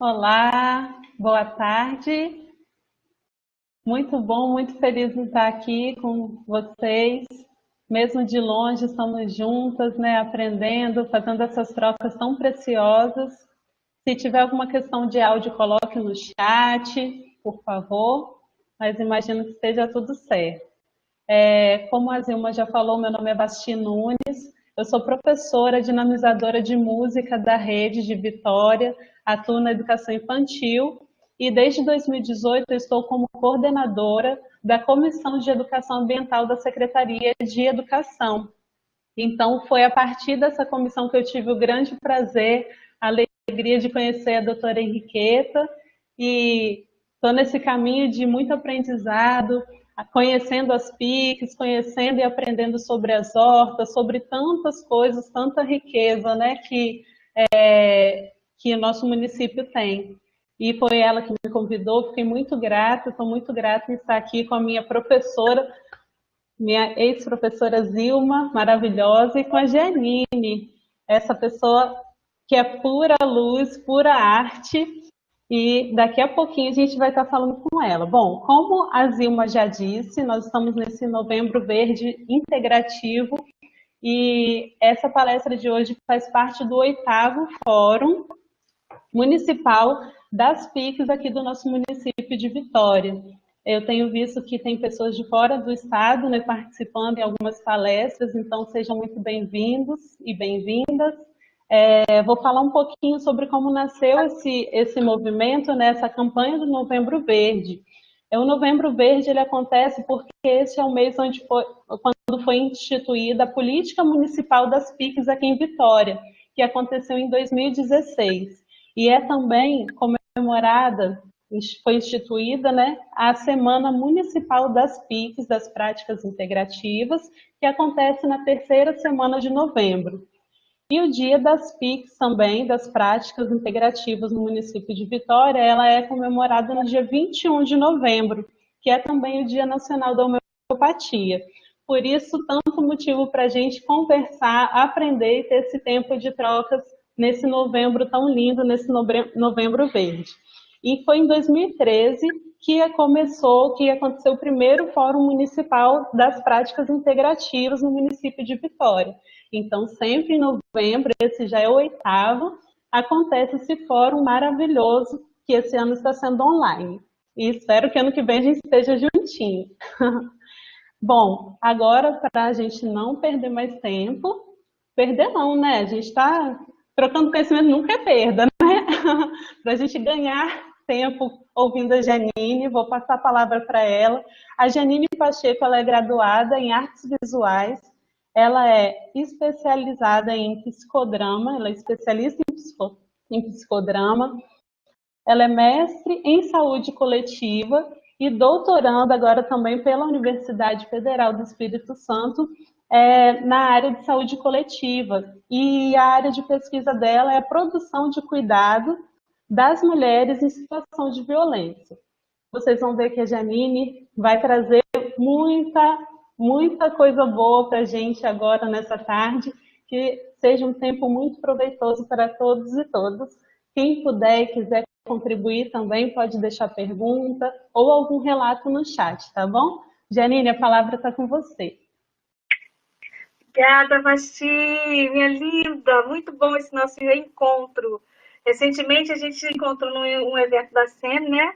Olá, boa tarde. Muito bom, muito feliz em estar aqui com vocês. Mesmo de longe, estamos juntas, né, aprendendo, fazendo essas trocas tão preciosas. Se tiver alguma questão de áudio, coloque no chat, por favor, mas imagino que esteja tudo certo. Como a Zilma já falou, meu nome é Basti Nunes, eu sou professora dinamizadora de música da rede de Vitória, atuo na educação infantil e desde 2018 eu estou como coordenadora da Comissão de Educação Ambiental da Secretaria de Educação. Então foi a partir dessa comissão que eu tive o grande prazer, a alegria de conhecer a doutora Henriqueta e estou nesse caminho de muito aprendizado, conhecendo as PICs, conhecendo e aprendendo sobre as hortas, sobre tantas coisas, tanta riqueza, né, que o nosso município tem. E foi ela que me convidou, fiquei muito grata, estou muito grata em estar aqui com a minha professora, minha ex-professora Zilma, maravilhosa, e com a Janine, essa pessoa que é pura luz, pura arte, e daqui a pouquinho a gente vai estar falando com ela. Bom, como a Zilma já disse, nós estamos nesse Novembro Verde integrativo e essa palestra de hoje faz parte do 8º Fórum Municipal das PICs aqui do nosso município de Vitória. Eu tenho visto que tem pessoas de fora do estado, né, participando em algumas palestras, então sejam muito bem-vindos e bem-vindas. Vou falar um pouquinho sobre como nasceu esse movimento, né, essa campanha do Novembro Verde. O Novembro Verde ele acontece porque esse é o mês quando foi instituída a Política Municipal das PICs aqui em Vitória, que aconteceu em 2016. E é também comemorada, foi instituída, né, a Semana Municipal das PICs, das Práticas Integrativas, que acontece na terceira semana de novembro. E o Dia das PICs também, das Práticas Integrativas no município de Vitória, ela é comemorada no dia 21 de novembro, que é também o Dia Nacional da Homeopatia. Por isso, tanto motivo para a gente conversar, aprender e ter esse tempo de trocas nesse novembro tão lindo, nesse novembro verde. E foi em 2013 que aconteceu o primeiro Fórum Municipal das Práticas Integrativas no município de Vitória. Então, sempre em novembro, esse já é o 8º, acontece esse fórum maravilhoso, que esse ano está sendo online. E espero que ano que vem a gente esteja juntinho. Bom, agora, para a gente não perder mais tempo, perder não, né? A gente está trocando conhecimento, nunca é perda, né? Para a gente ganhar tempo ouvindo a Janine, vou passar a palavra para ela. A Janine Pacheco, ela é graduada em Artes Visuais, ela é especializada em psicodrama, ela é especialista em psicodrama, ela é mestre em saúde coletiva e doutoranda agora também pela Universidade Federal do Espírito Santo na área de saúde coletiva. E a área de pesquisa dela é a produção de cuidado das mulheres em situação de violência. Vocês vão ver que a Janine vai trazer muita coisa boa para a gente agora nessa tarde, que seja um tempo muito proveitoso para todos e todas. Quem puder e quiser contribuir também pode deixar pergunta ou algum relato no chat, tá bom? Janine, a palavra está com você. Obrigada, Vasti, minha linda. Muito bom esse nosso reencontro. Recentemente a gente se encontrou num evento da SEM, né?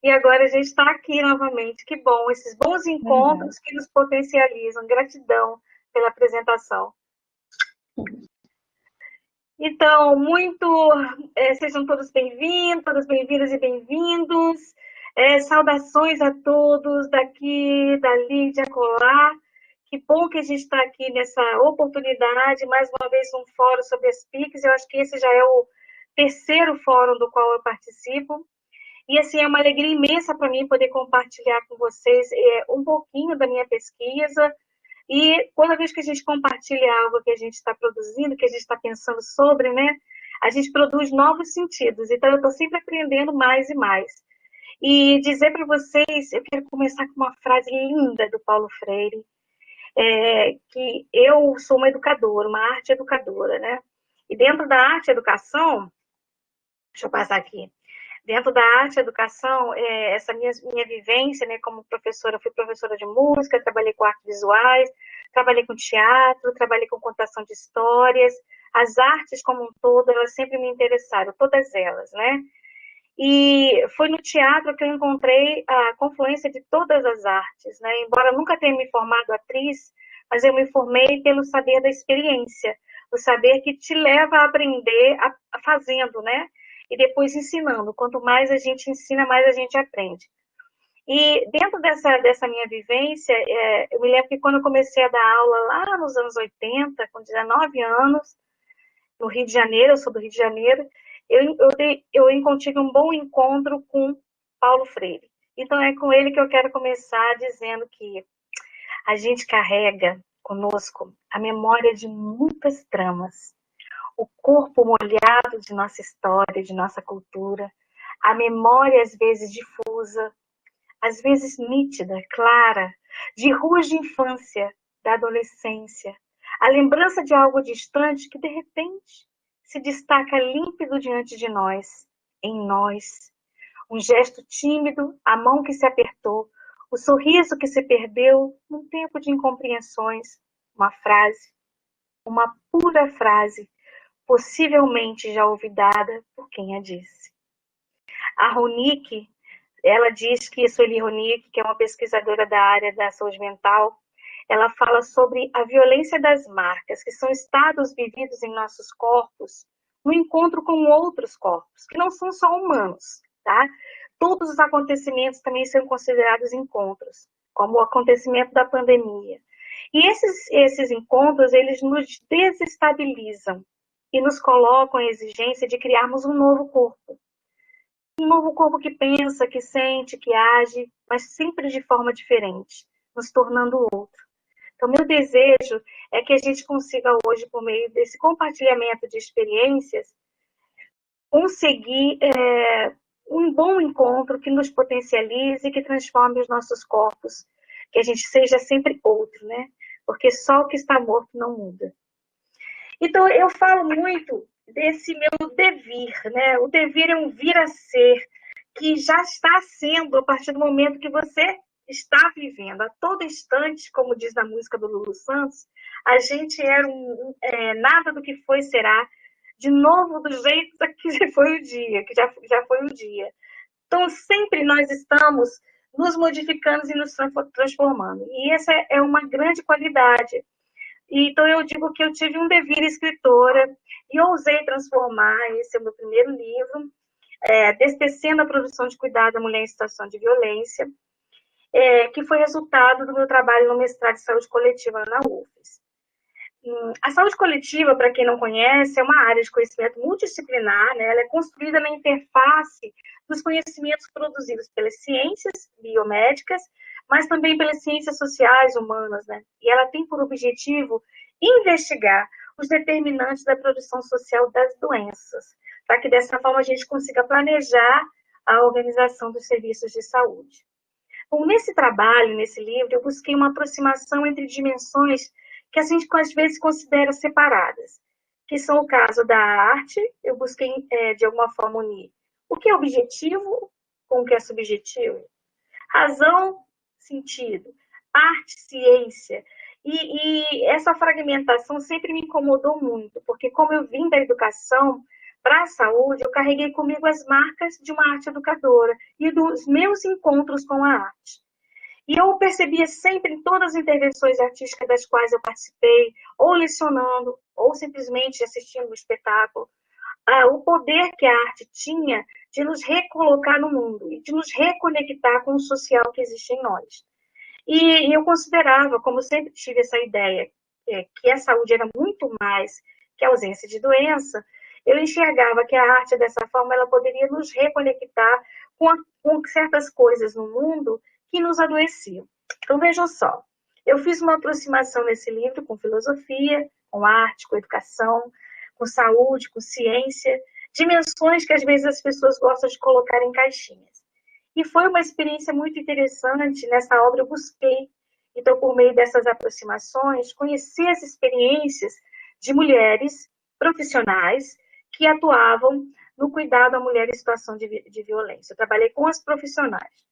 E agora a gente está aqui novamente. Que bom, esses bons encontros que nos potencializam. Gratidão pela apresentação. Então, sejam todos bem-vindos, todas bem-vindas e bem-vindos. Saudações a todos daqui, dali, de acolá. Que bom que a gente está aqui nessa oportunidade, mais uma vez um fórum sobre as PICs. Eu acho que esse já é o terceiro fórum do qual eu participo. E, assim, é uma alegria imensa para mim poder compartilhar com vocês um pouquinho da minha pesquisa. E toda vez que a gente compartilha algo que a gente está produzindo, que a gente está pensando sobre, né, a gente produz novos sentidos. Então, eu estou sempre aprendendo mais e mais. E dizer para vocês, eu quero começar com uma frase linda do Paulo Freire, que eu sou uma educadora, uma arte educadora, né? E dentro da arte educação, deixa eu passar aqui, dentro da arte e educação, essa minha vivência, né, como professora, fui professora de música, trabalhei com artes visuais, trabalhei com teatro, trabalhei com contação de histórias, as artes como um todo, elas sempre me interessaram, todas elas, né? E foi no teatro que eu encontrei a confluência de todas as artes, né? Embora eu nunca tenha me formado atriz, mas eu me formei pelo saber da experiência, o saber que te leva a aprender fazendo, né? E depois ensinando. Quanto mais a gente ensina, mais a gente aprende. E dentro dessa minha vivência, eu me lembro que quando eu comecei a dar aula lá nos anos 80, com 19 anos, no Rio de Janeiro, eu sou do Rio de Janeiro, eu tive um bom encontro com Paulo Freire. Então é com ele que eu quero começar dizendo que a gente carrega conosco a memória de muitas tramas, o corpo molhado de nossa história, de nossa cultura, a memória às vezes difusa, às vezes nítida, clara, de ruas de infância, da adolescência, a lembrança de algo distante que de repente se destaca límpido diante de nós, em nós. Um gesto tímido, a mão que se apertou, o sorriso que se perdeu num tempo de incompreensões, uma frase, uma pura frase, possivelmente já olvidada por quem a disse. A Ronique, ela diz que Sueli Ronique, que é uma pesquisadora da área da saúde mental, ela fala sobre a violência das marcas, que são estados vividos em nossos corpos no encontro com outros corpos, que não são só humanos, tá? Todos os acontecimentos também são considerados encontros, como o acontecimento da pandemia. E esses encontros, eles nos desestabilizam e nos colocam a exigência de criarmos um novo corpo. Um novo corpo que pensa, que sente, que age, mas sempre de forma diferente, nos tornando outro. Então, meu desejo é que a gente consiga hoje, por meio desse compartilhamento de experiências, conseguir um bom encontro que nos potencialize e que transforme os nossos corpos, que a gente seja sempre outro, né? Porque só o que está morto não muda. Então, eu falo muito desse meu devir, né? O devir é um vir a ser que já está sendo a partir do momento que você está vivendo. A todo instante, como diz na música do Lulu Santos, a gente era nada do que foi será, de novo do jeito que foi o dia, que já foi o dia. Então, sempre nós estamos nos modificando e nos transformando. E essa é uma grande qualidade. Então, eu digo que eu tive um devir escritora e ousei transformar, esse é o meu primeiro livro, Descendo a Produção de Cuidado da Mulher em Situação de Violência, que foi resultado do meu trabalho no mestrado de saúde coletiva na UFES. A saúde coletiva, para quem não conhece, é uma área de conhecimento multidisciplinar, né? Ela é construída na interface dos conhecimentos produzidos pelas ciências biomédicas, mas também pelas ciências sociais humanas, né? E ela tem por objetivo investigar os determinantes da produção social das doenças, para que dessa forma a gente consiga planejar a organização dos serviços de saúde. Bom, nesse trabalho, nesse livro, eu busquei uma aproximação entre dimensões que a gente às vezes considera separadas, que são o caso da arte. Eu busquei, de alguma forma, unir o que é objetivo com o que é subjetivo, razão, sentido, arte, ciência. E essa fragmentação sempre me incomodou muito, porque como eu vim da educação para a saúde, eu carreguei comigo as marcas de uma arte educadora e dos meus encontros com a arte. E eu percebia sempre em todas as intervenções artísticas das quais eu participei, ou lecionando, ou simplesmente assistindo o espetáculo, o poder que a arte tinha de nos recolocar no mundo e de nos reconectar com o social que existe em nós. E eu considerava, como sempre tive essa ideia, que a saúde era muito mais que a ausência de doença, eu enxergava que a arte, dessa forma, ela poderia nos reconectar com certas coisas no mundo que nos adoeciam. Então, vejam só, eu fiz uma aproximação nesse livro com filosofia, com arte, com educação, com saúde, com ciência, dimensões que às vezes as pessoas gostam de colocar em caixinhas. E foi uma experiência muito interessante. Nessa obra eu busquei, então, por meio dessas aproximações, conhecer as experiências de mulheres profissionais que atuavam no cuidado à mulher em situação de violência. Eu trabalhei com as profissionais.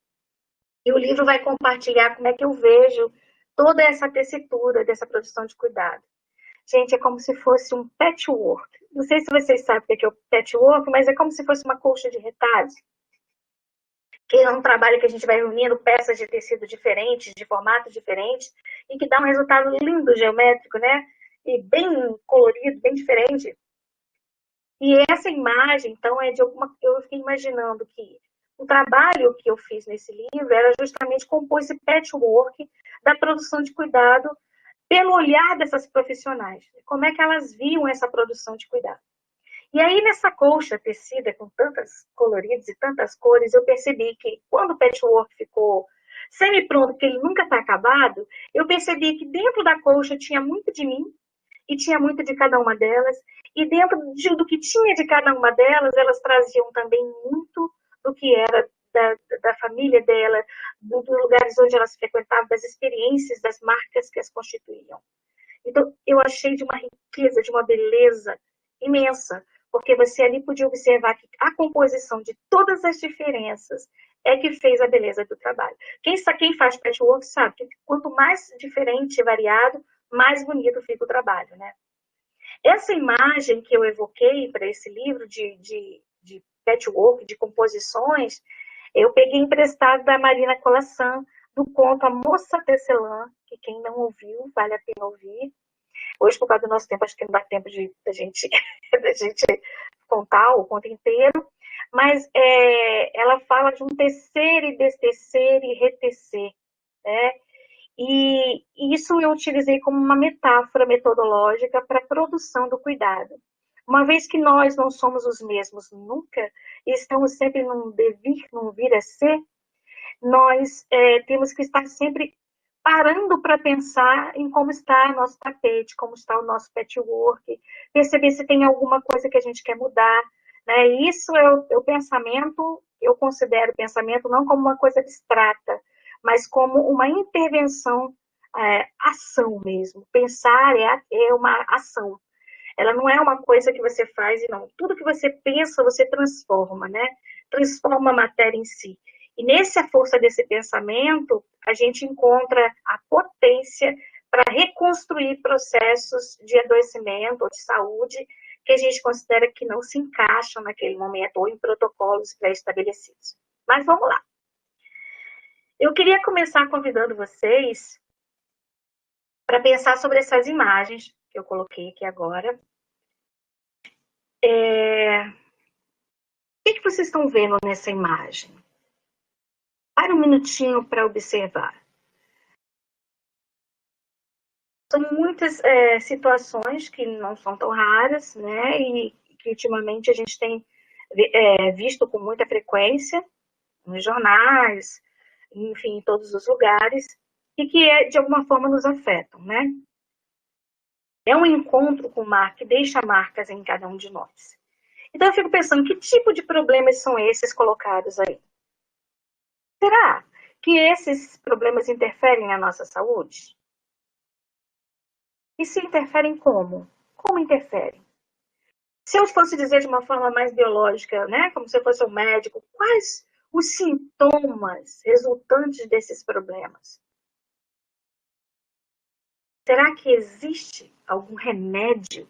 E o livro vai compartilhar como é que eu vejo toda essa tessitura dessa produção de cuidado. Gente, é como se fosse um patchwork. Não sei se vocês sabem o que é o patchwork, mas é como se fosse uma colcha de retalhos, que é um trabalho que a gente vai reunindo peças de tecido diferentes, de formatos diferentes, e que dá um resultado lindo, geométrico, né? E bem colorido, bem diferente. E essa imagem, então, é de alguma... Eu fiquei imaginando que o trabalho que eu fiz nesse livro era justamente compor esse patchwork da produção de cuidado pelo olhar dessas profissionais. Como é que elas viam essa produção de cuidado. E aí, nessa colcha tecida com tantas coloridas e tantas cores, eu percebi que quando o patchwork ficou semi-pronto, porque ele nunca está acabado, eu percebi que dentro da colcha tinha muito de mim e tinha muito de cada uma delas. E dentro do que tinha de cada uma delas, elas traziam também muito do que era da família dela, dos lugares onde elas frequentavam, das experiências, das marcas que as constituíam. Então, eu achei de uma riqueza, de uma beleza imensa, porque você ali podia observar que a composição de todas as diferenças é que fez a beleza do trabalho. Quem faz patchwork sabe que quanto mais diferente e variado, mais bonito fica o trabalho, né? Essa imagem que eu evoquei para esse livro de patchwork, de composições, eu peguei emprestado da Marina Colaçan, do conto A Moça Tecelã, que quem não ouviu, vale a pena ouvir. Hoje, por causa do nosso tempo, acho que não dá tempo da gente contar o conto inteiro, mas ela fala de um tecer e destecer e retecer, né? E isso eu utilizei como uma metáfora metodológica para a produção do cuidado. Uma vez que nós não somos os mesmos nunca, e estamos sempre num devir, num vir a ser, nós temos que estar sempre parando para pensar em como está nosso tapete, como está o nosso patchwork, perceber se tem alguma coisa que a gente quer mudar, né? Isso é o pensamento, eu considero o pensamento não como uma coisa abstrata, mas como uma intervenção, ação mesmo. Pensar é uma ação. Ela não é uma coisa que você faz e não. Tudo que você pensa, você transforma, né? Transforma a matéria em si. E nessa força desse pensamento, a gente encontra a potência para reconstruir processos de adoecimento ou de saúde que a gente considera que não se encaixam naquele momento ou em protocolos pré-estabelecidos. Mas vamos lá. Eu queria começar convidando vocês para pensar sobre essas imagens que eu coloquei aqui agora. O que vocês estão vendo nessa imagem? Para um minutinho para observar. São muitas situações que não são tão raras, né? E que ultimamente a gente tem visto com muita frequência nos jornais, enfim, em todos os lugares, e que de alguma forma nos afetam, né? É um encontro com o mar que deixa marcas em cada um de nós. Então eu fico pensando, que tipo de problemas são esses colocados aí? Será que esses problemas interferem na nossa saúde? E se interferem como? Como interferem? Se eu fosse dizer de uma forma mais biológica, né, como se eu fosse um médico, quais os sintomas resultantes desses problemas? Será que existe algum remédio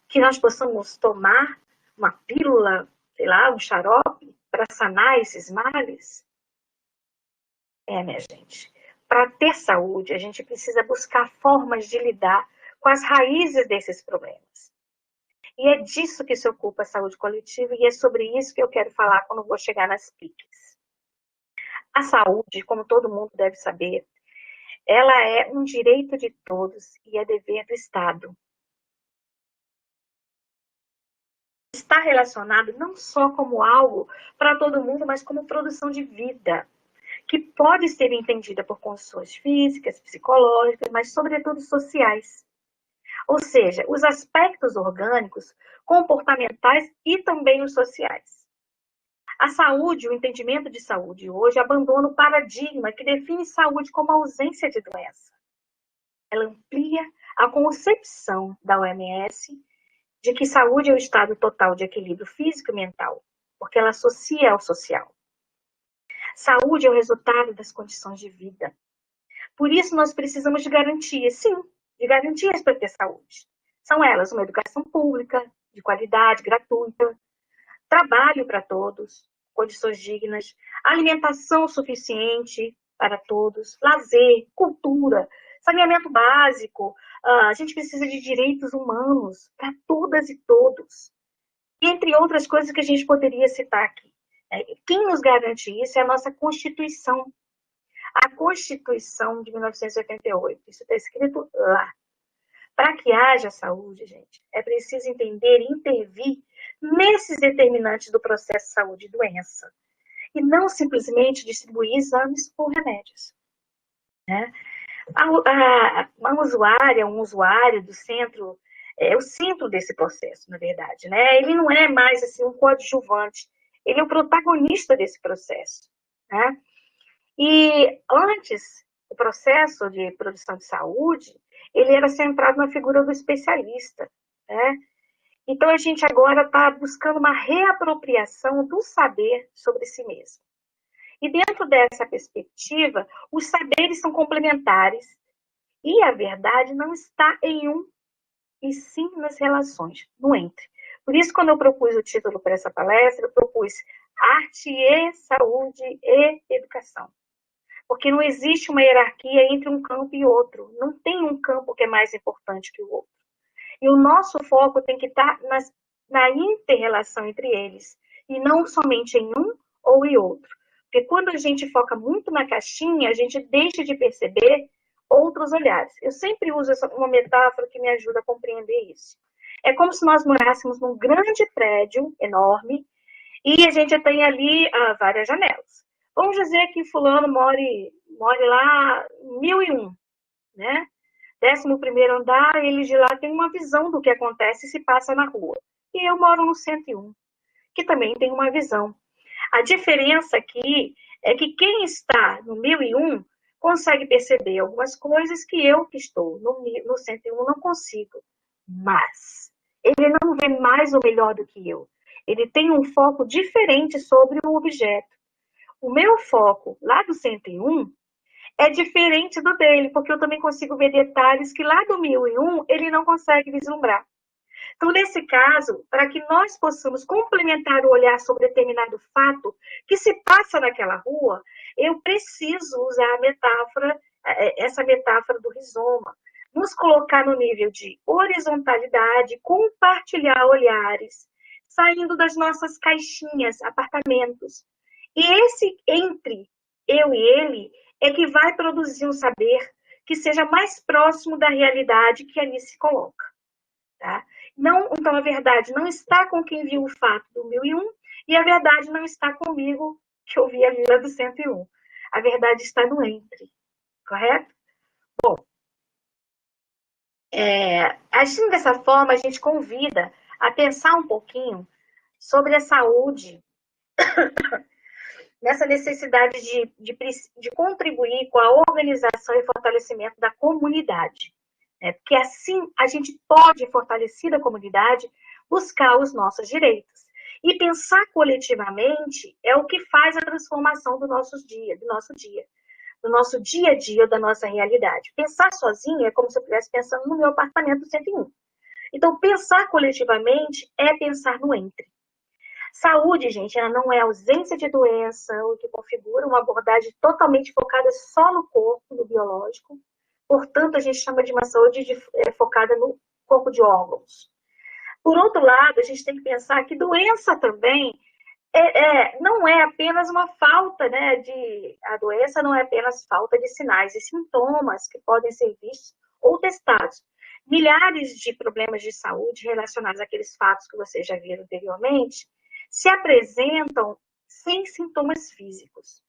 que nós possamos tomar, uma pílula, sei lá, um xarope, para sanar esses males? Minha gente, para ter saúde, a gente precisa buscar formas de lidar com as raízes desses problemas. E é disso que se ocupa a saúde coletiva, e é sobre isso que eu quero falar quando vou chegar nas PICs. A saúde, como todo mundo deve saber, ela é um direito de todos e é dever do Estado. Está relacionado não só como algo para todo mundo, mas como produção de vida, que pode ser entendida por condições físicas, psicológicas, mas sobretudo sociais. Ou seja, os aspectos orgânicos, comportamentais e também os sociais. A saúde, o entendimento de saúde hoje abandona o paradigma que define saúde como ausência de doença. Ela amplia a concepção da OMS de que saúde é o estado total de equilíbrio físico e mental, porque ela associa ao social. Saúde é o resultado das condições de vida. Por isso, nós precisamos de garantias, sim, de garantias para ter saúde. São elas uma educação pública, de qualidade, gratuita, trabalho para todos, condições dignas, alimentação suficiente para todos, lazer, cultura, saneamento básico. A gente precisa de direitos humanos para todas e todos. Entre outras coisas que a gente poderia citar aqui. Quem nos garante isso é a nossa Constituição. A Constituição de 1988. Isso está escrito lá. Para que haja saúde, gente, é preciso entender e intervir nesses determinantes do processo de saúde e doença. E não simplesmente distribuir exames ou remédios. Né? Um usuário do centro, é o centro desse processo, na verdade. Né? Ele não é mais assim, um coadjuvante, ele é o protagonista desse processo. Né? E antes, o processo de produção de saúde, ele era centrado na figura do especialista. Né? Então, a gente agora está buscando uma reapropriação do saber sobre si mesmo. E dentro dessa perspectiva, os saberes são complementares e a verdade não está em um, e sim nas relações, no entre. Por isso, quando eu propus o título para essa palestra, eu propus Arte e Saúde e Educação. Porque não existe uma hierarquia entre um campo e outro. Não tem um campo que é mais importante que o outro. E o nosso foco tem que estar na inter-relação entre eles, e não somente em um ou em outro. Porque quando a gente foca muito na caixinha, a gente deixa de perceber outros olhares. Eu sempre uso uma metáfora que me ajuda a compreender isso. É como se nós morássemos num grande prédio enorme e a gente tem ali várias janelas. Vamos dizer que fulano more lá 1001, né? 11º andar, ele de lá tem uma visão do que acontece e se passa na rua. E eu moro no 101, que também tem uma visão. A diferença aqui é que quem está no 1001 consegue perceber algumas coisas que eu, que estou no 101, não consigo. Mas ele não vê mais ou melhor do que eu. Ele tem um foco diferente sobre o objeto. O meu foco lá do 101 é diferente do dele, porque eu também consigo ver detalhes que lá do 1001 ele não consegue vislumbrar. Então, nesse caso, para que nós possamos complementar o olhar sobre determinado fato que se passa naquela rua, eu preciso usar a metáfora, essa metáfora do rizoma, nos colocar no nível de horizontalidade, compartilhar olhares, saindo das nossas caixinhas, apartamentos. E esse entre eu e ele é que vai produzir um saber que seja mais próximo da realidade que ali se coloca. Tá? Não, então, a verdade não está com quem viu o fato do 1001 e a verdade não está comigo, que eu vi a Lila do 101. A verdade está no entre, correto? Bom, agindo dessa forma, a gente convida a pensar um pouquinho sobre a saúde, nessa necessidade de contribuir com a organização e fortalecimento da comunidade. Porque assim a gente pode, fortalecer a comunidade, buscar os nossos direitos. E pensar coletivamente é o que faz a transformação do nosso dia a dia, da nossa realidade. Pensar sozinho é como se eu estivesse pensando no meu apartamento 101. Então, pensar coletivamente é pensar no entre. Saúde, gente, ela não é ausência de doença, o que configura uma abordagem totalmente focada só no corpo, no biológico. Portanto, a gente chama de uma saúde focada no corpo de órgãos. Por outro lado, a gente tem que pensar que doença também não é apenas uma falta, né, a doença não é apenas falta de sinais e sintomas que podem ser vistos ou testados. Milhares de problemas de saúde relacionados àqueles fatos que vocês já viram anteriormente se apresentam sem sintomas físicos.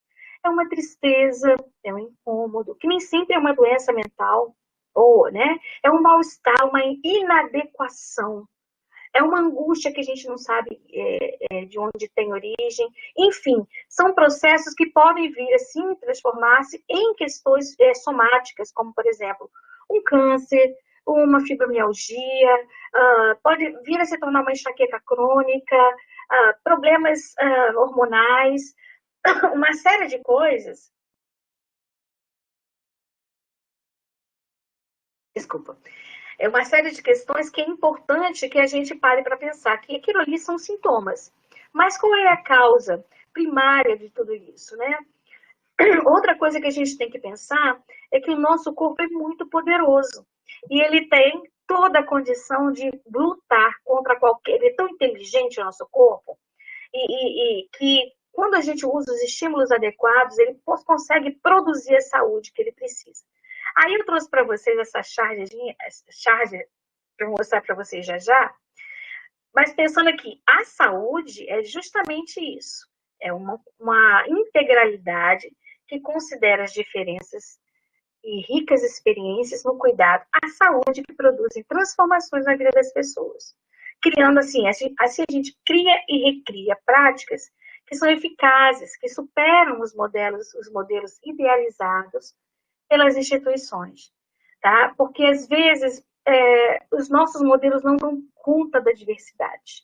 É uma tristeza, é um incômodo, que nem sempre é uma doença mental, né, é um mal-estar, uma inadequação, é uma angústia que a gente não sabe de onde tem origem. Enfim, são processos que podem vir, assim, transformar-se em questões somáticas, como, por exemplo, um câncer, uma fibromialgia, pode vir a se tornar uma enxaqueca crônica, problemas hormonais, uma série de coisas. Desculpa. É uma série de questões que é importante que a gente pare para pensar, que aquilo ali são sintomas. Mas qual é a causa primária de tudo isso, né? Outra coisa que a gente tem que pensar é que o nosso corpo é muito poderoso. E ele tem toda a condição de lutar contra qualquer... Ele é tão inteligente, o nosso corpo, e que quando a gente usa os estímulos adequados, ele consegue produzir a saúde que ele precisa. Aí eu trouxe para vocês essa charge para mostrar para vocês já já, mas pensando aqui, a saúde é justamente isso. É uma integralidade que considera as diferenças e ricas experiências no cuidado à saúde que produzem transformações na vida das pessoas. Criando assim a gente cria e recria práticas que são eficazes, que superam os modelos idealizados pelas instituições, tá? Porque às vezes os nossos modelos não dão conta da diversidade.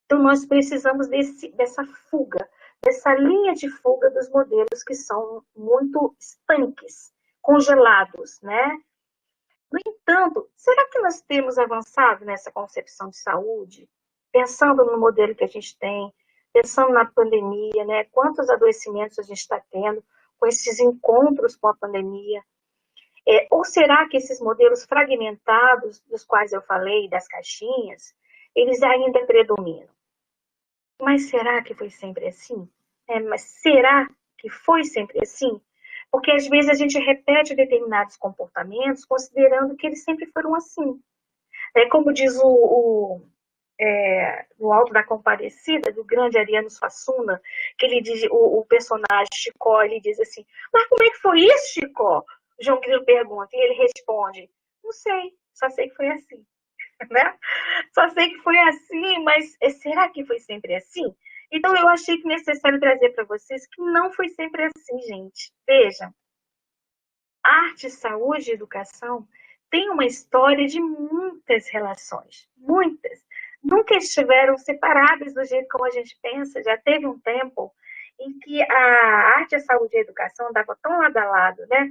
Então nós precisamos dessa fuga, dessa linha de fuga dos modelos que são muito estanques, congelados, né? No entanto, será que nós temos avançado nessa concepção de saúde? Pensando no modelo que a gente tem, pensando na pandemia, né? Quantos adoecimentos a gente está tendo com esses encontros com a pandemia? Ou será que esses modelos fragmentados, dos quais eu falei, das caixinhas, eles ainda predominam? Mas será que foi sempre assim? Mas será que foi sempre assim? Porque às vezes a gente repete determinados comportamentos considerando que eles sempre foram assim. Como diz no Alto da Compadecida, do grande Ariano Suassuna, que ele diz, o personagem Chicó, ele diz assim, mas como é que foi isso, Chicó? O João Grilo pergunta, e ele responde, não sei, só sei que foi assim. Né? Só sei que foi assim, mas será que foi sempre assim? Então eu achei que necessário trazer para vocês que não foi sempre assim, gente. Veja, arte, saúde e educação tem uma história de muitas relações, muitas. Nunca estiveram separadas do jeito como a gente pensa. Já teve um tempo em que a arte, a saúde e a educação andavam tão lado a lado, né?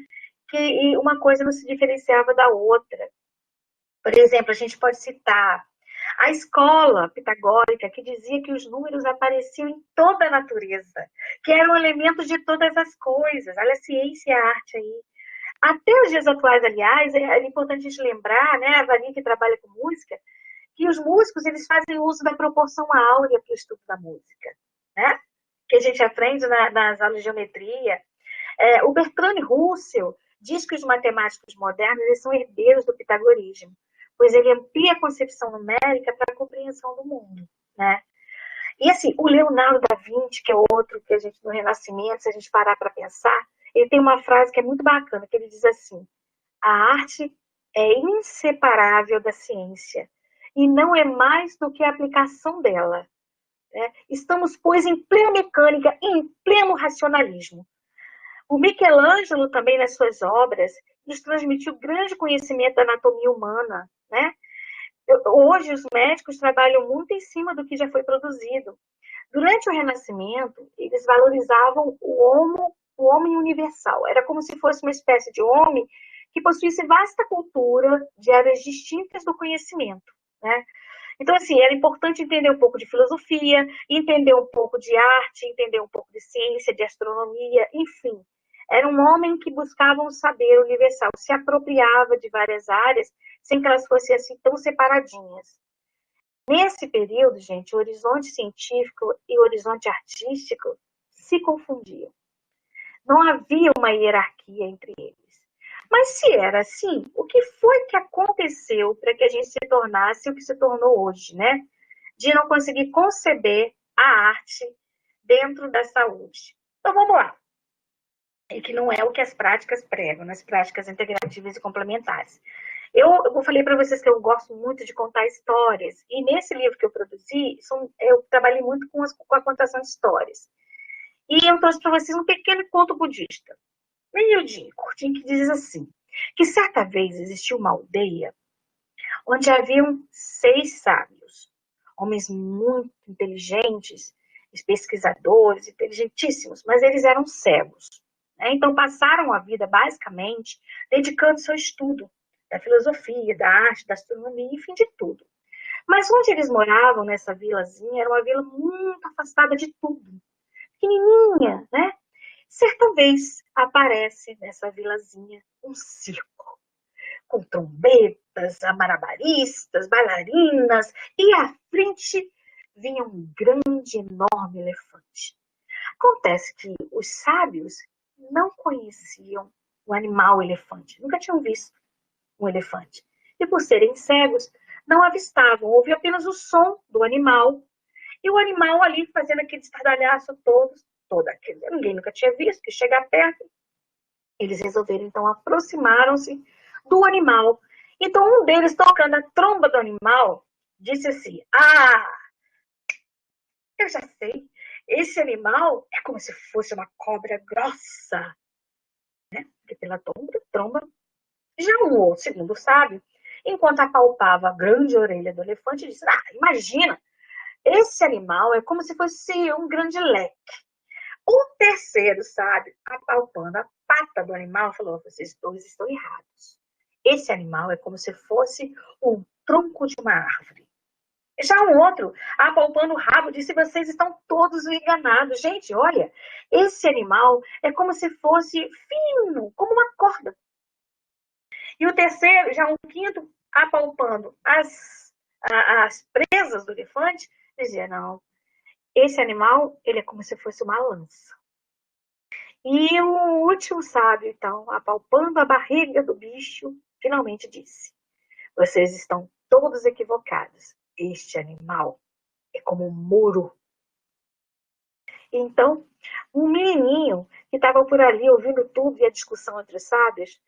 Que uma coisa não se diferenciava da outra. Por exemplo, a gente pode citar a escola pitagórica, que dizia que os números apareciam em toda a natureza, que eram elementos de todas as coisas. Olha a ciência e a arte aí. Até os dias atuais, aliás, é importante a gente lembrar, né, a Valinha que trabalha com música, que os músicos eles fazem uso da proporção áurea para o estudo da música, né? Que a gente aprende nas aulas de geometria. O Bertrand Russell diz que os matemáticos modernos eles são herdeiros do pitagorismo, pois ele amplia a concepção numérica para a compreensão do mundo, né? E assim, o Leonardo da Vinci, que é outro que a gente, no Renascimento, se a gente parar para pensar, ele tem uma frase que é muito bacana, que ele diz assim, a arte é inseparável da ciência, e não é mais do que a aplicação dela. Né? Estamos, pois, em plena mecânica, em pleno racionalismo. O Michelangelo, também, nas suas obras, nos transmitiu grande conhecimento da anatomia humana, né? Hoje, os médicos trabalham muito em cima do que já foi produzido. Durante o Renascimento, eles valorizavam o homem universal. Era como se fosse uma espécie de homem que possuísse vasta cultura de áreas distintas do conhecimento, né? Então, assim, era importante entender um pouco de filosofia, entender um pouco de arte, entender um pouco de ciência, de astronomia, enfim. Era um homem que buscava um saber universal, se apropriava de várias áreas, sem que elas fossem assim tão separadinhas. Nesse período, gente, o horizonte científico e o horizonte artístico se confundiam. Não havia uma hierarquia entre eles. Mas se era assim, o que foi que aconteceu para que a gente se tornasse o que se tornou hoje, né? De não conseguir conceber a arte dentro da saúde. Então, vamos lá. E que não é o que as práticas pregam, nas práticas integrativas e complementares. Eu falei para vocês que eu gosto muito de contar histórias, e nesse livro que eu produzi, eu trabalhei muito com a contação de histórias. E eu trouxe para vocês um pequeno conto budista, miudinho, curtinho, que diz assim, que certa vez existiu uma aldeia onde haviam 6 sábios, homens muito inteligentes, pesquisadores, inteligentíssimos, mas eles eram cegos. Né? Então passaram a vida, basicamente, dedicando-se ao estudo da filosofia, da arte, da astronomia, enfim, de tudo. Mas onde eles moravam, nessa vilazinha, era uma vila muito afastada de tudo, pequenininha, né? Certa vez aparece nessa vilazinha um circo, com trombetas, amarabaristas, bailarinas, e à frente vinha um grande, enorme elefante. Acontece que os sábios não conheciam o animal elefante, nunca tinham visto um elefante. E por serem cegos, não avistavam, ouviam apenas o som do animal, e o animal ali fazendo aquele estardalhaço todo aquele. Ninguém nunca tinha visto, que chegar perto. Eles resolveram, então, aproximaram-se do animal. Então, um deles, tocando a tromba do animal, disse assim: ah, eu já sei, esse animal é como se fosse uma cobra grossa, né? Porque pela tromba. Já o segundo sábio, enquanto apalpava a grande orelha do elefante, disse: ah, imagina, esse animal é como se fosse um grande leque. O terceiro sábio, apalpando a pata do animal, falou: vocês dois estão errados. Esse animal é como se fosse um tronco de uma árvore. Já um outro, apalpando o rabo, disse: vocês estão todos enganados. Gente, olha, esse animal é como se fosse fino, como uma corda. E o terceiro, já um quinto, apalpando as presas do elefante, dizia: não, esse animal, ele é como se fosse uma lança. E o último sábio, então, apalpando a barriga do bicho, finalmente disse: vocês estão todos equivocados. Este animal é como um muro. Então, um menininho que estava por ali ouvindo tudo e a discussão entre os sábios,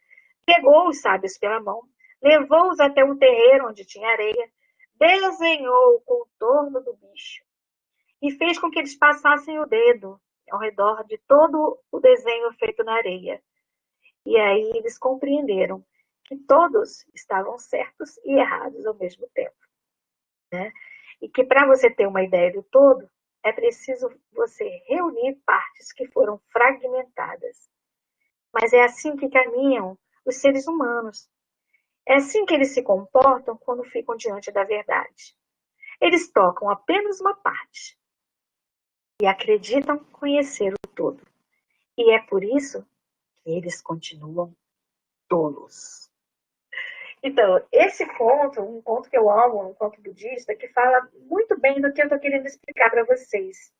pegou os sábios pela mão, levou-os até um terreiro onde tinha areia, desenhou o contorno do bicho e fez com que eles passassem o dedo ao redor de todo o desenho feito na areia. E aí eles compreenderam que todos estavam certos e errados ao mesmo tempo. Né? E que para você ter uma ideia do todo, é preciso você reunir partes que foram fragmentadas. Mas é assim que caminham os seres humanos. É assim que eles se comportam quando ficam diante da verdade. Eles tocam apenas uma parte e acreditam conhecer o todo. E é por isso que eles continuam tolos. Então, esse conto, um conto que eu amo, um conto budista, que fala muito bem do que eu estou querendo explicar para vocês.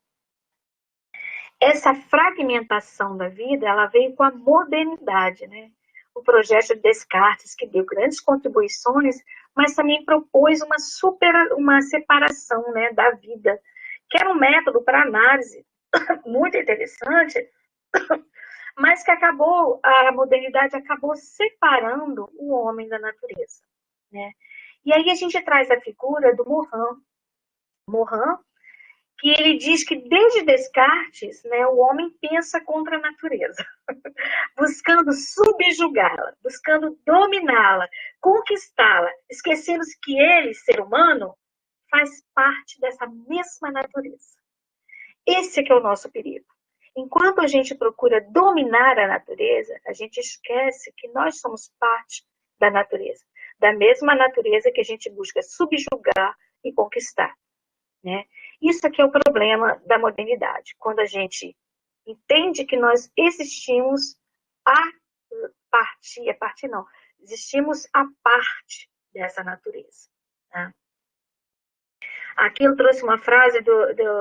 Essa fragmentação da vida, ela veio com a modernidade, né? O projeto de Descartes, que deu grandes contribuições, mas também propôs uma separação, né, da vida, que era um método para análise muito interessante, mas que a modernidade acabou separando o homem da natureza, né? E aí a gente traz a figura do Morin, que ele diz que desde Descartes, né, o homem pensa contra a natureza, buscando subjugá-la, buscando dominá-la, conquistá-la, esquecendo que ele, ser humano, faz parte dessa mesma natureza. Esse é que é o nosso perigo. Enquanto a gente procura dominar a natureza, a gente esquece que nós somos parte da natureza, da mesma natureza que a gente busca subjugar e conquistar. Né? Isso aqui é o problema da modernidade, quando a gente entende que nós existimos existimos a parte dessa natureza. Tá? Aqui eu trouxe uma frase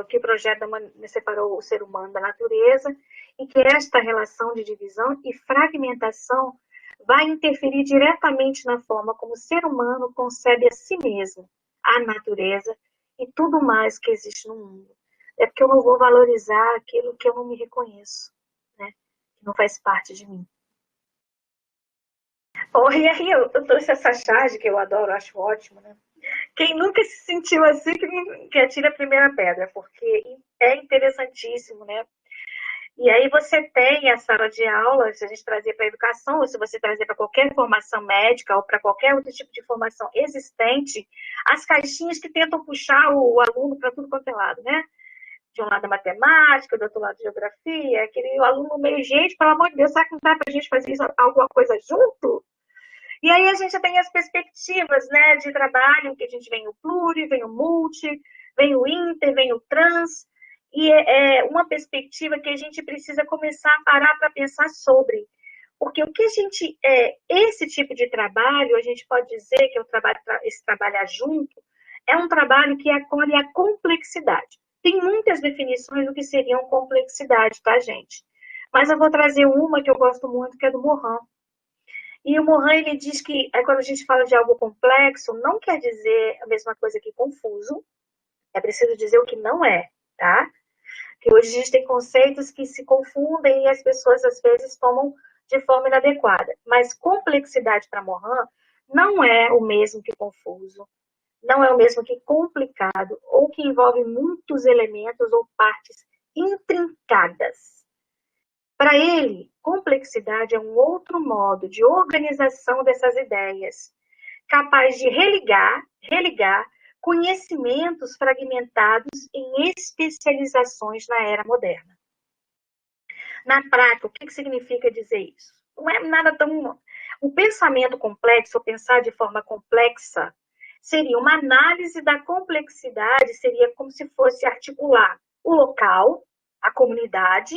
que o projeto separou o ser humano da natureza, e que esta relação de divisão e fragmentação vai interferir diretamente na forma como o ser humano concebe a si mesmo, a natureza e tudo mais que existe no mundo. É porque eu não vou valorizar aquilo que eu não me reconheço, né? Que não faz parte de mim. Oh, e aí eu trouxe essa charge que eu adoro, acho ótimo, né? Quem nunca se sentiu assim, que atira a primeira pedra, porque é interessantíssimo, né? E aí você tem a sala de aula, se a gente trazer para a educação, ou se você trazer para qualquer formação médica ou para qualquer outro tipo de formação existente, as caixinhas que tentam puxar o aluno para tudo quanto é lado, né? De um lado a matemática, do outro lado a geografia, aquele aluno meio, gente, pelo amor de Deus, será que não dá para a gente fazer isso, alguma coisa junto? E aí a gente tem as perspectivas, né, de trabalho, que a gente vem o pluri, vem o multi, vem o inter, vem o trans, e é uma perspectiva que a gente precisa começar a parar para pensar sobre. Porque o que a gente, esse tipo de trabalho, a gente pode dizer que é esse trabalhar junto, é um trabalho que acolhe a complexidade. Tem muitas definições do que seriam complexidade, tá, gente? Mas eu vou trazer uma que eu gosto muito, que é do Morin. E o Morin, ele diz que quando a gente fala de algo complexo, não quer dizer a mesma coisa que confuso, é preciso dizer o que não é, tá? Que hoje a gente tem conceitos que se confundem e as pessoas, às vezes, tomam de forma inadequada. Mas complexidade para Morin não é o mesmo que confuso, não é o mesmo que complicado, ou que envolve muitos elementos ou partes intrincadas. Para ele, complexidade é um outro modo de organização dessas ideias, capaz de religar conhecimentos fragmentados em especializações na era moderna. Na prática, o que significa dizer isso? Não é nada tão... O pensamento complexo, ou pensar de forma complexa, seria uma análise da complexidade, seria como se fosse articular o local, a comunidade,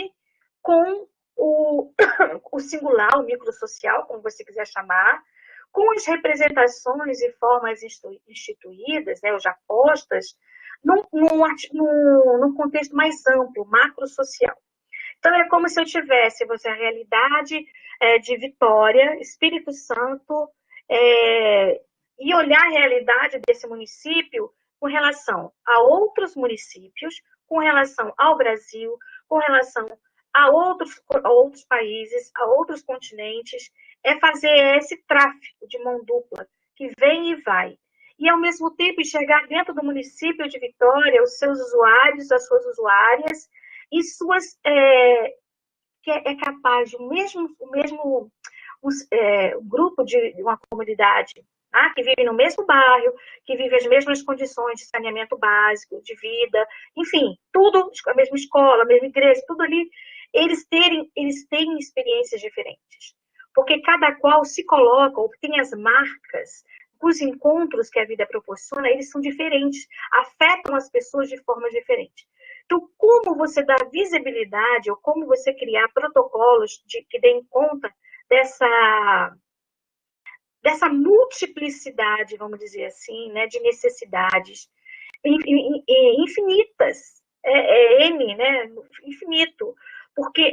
com o singular, o microsocial, como você quiser chamar, com as representações e formas instituídas, né, ou já postas, num contexto mais amplo, macrosocial. Então, é como se eu tivesse a realidade de Vitória, Espírito Santo, e olhar a realidade desse município com relação a outros municípios, com relação ao Brasil, com relação a outros países, a outros continentes, é fazer esse tráfego de mão dupla, que vem e vai. E, ao mesmo tempo, enxergar dentro do município de Vitória os seus usuários, as suas usuárias, e suas... que é capaz de o mesmo grupo de uma comunidade, tá? Que vive no mesmo bairro, que vive as mesmas condições de saneamento básico, de vida, enfim, tudo, a mesma escola, a mesma igreja, tudo ali, eles têm experiências diferentes. Porque cada qual se coloca, ou tem as marcas, os encontros que a vida proporciona, eles são diferentes, afetam as pessoas de forma diferente. Então, como você dá visibilidade, ou como você criar protocolos que deem conta dessa multiplicidade, vamos dizer assim, né, de necessidades infinitas, N, né, infinito, porque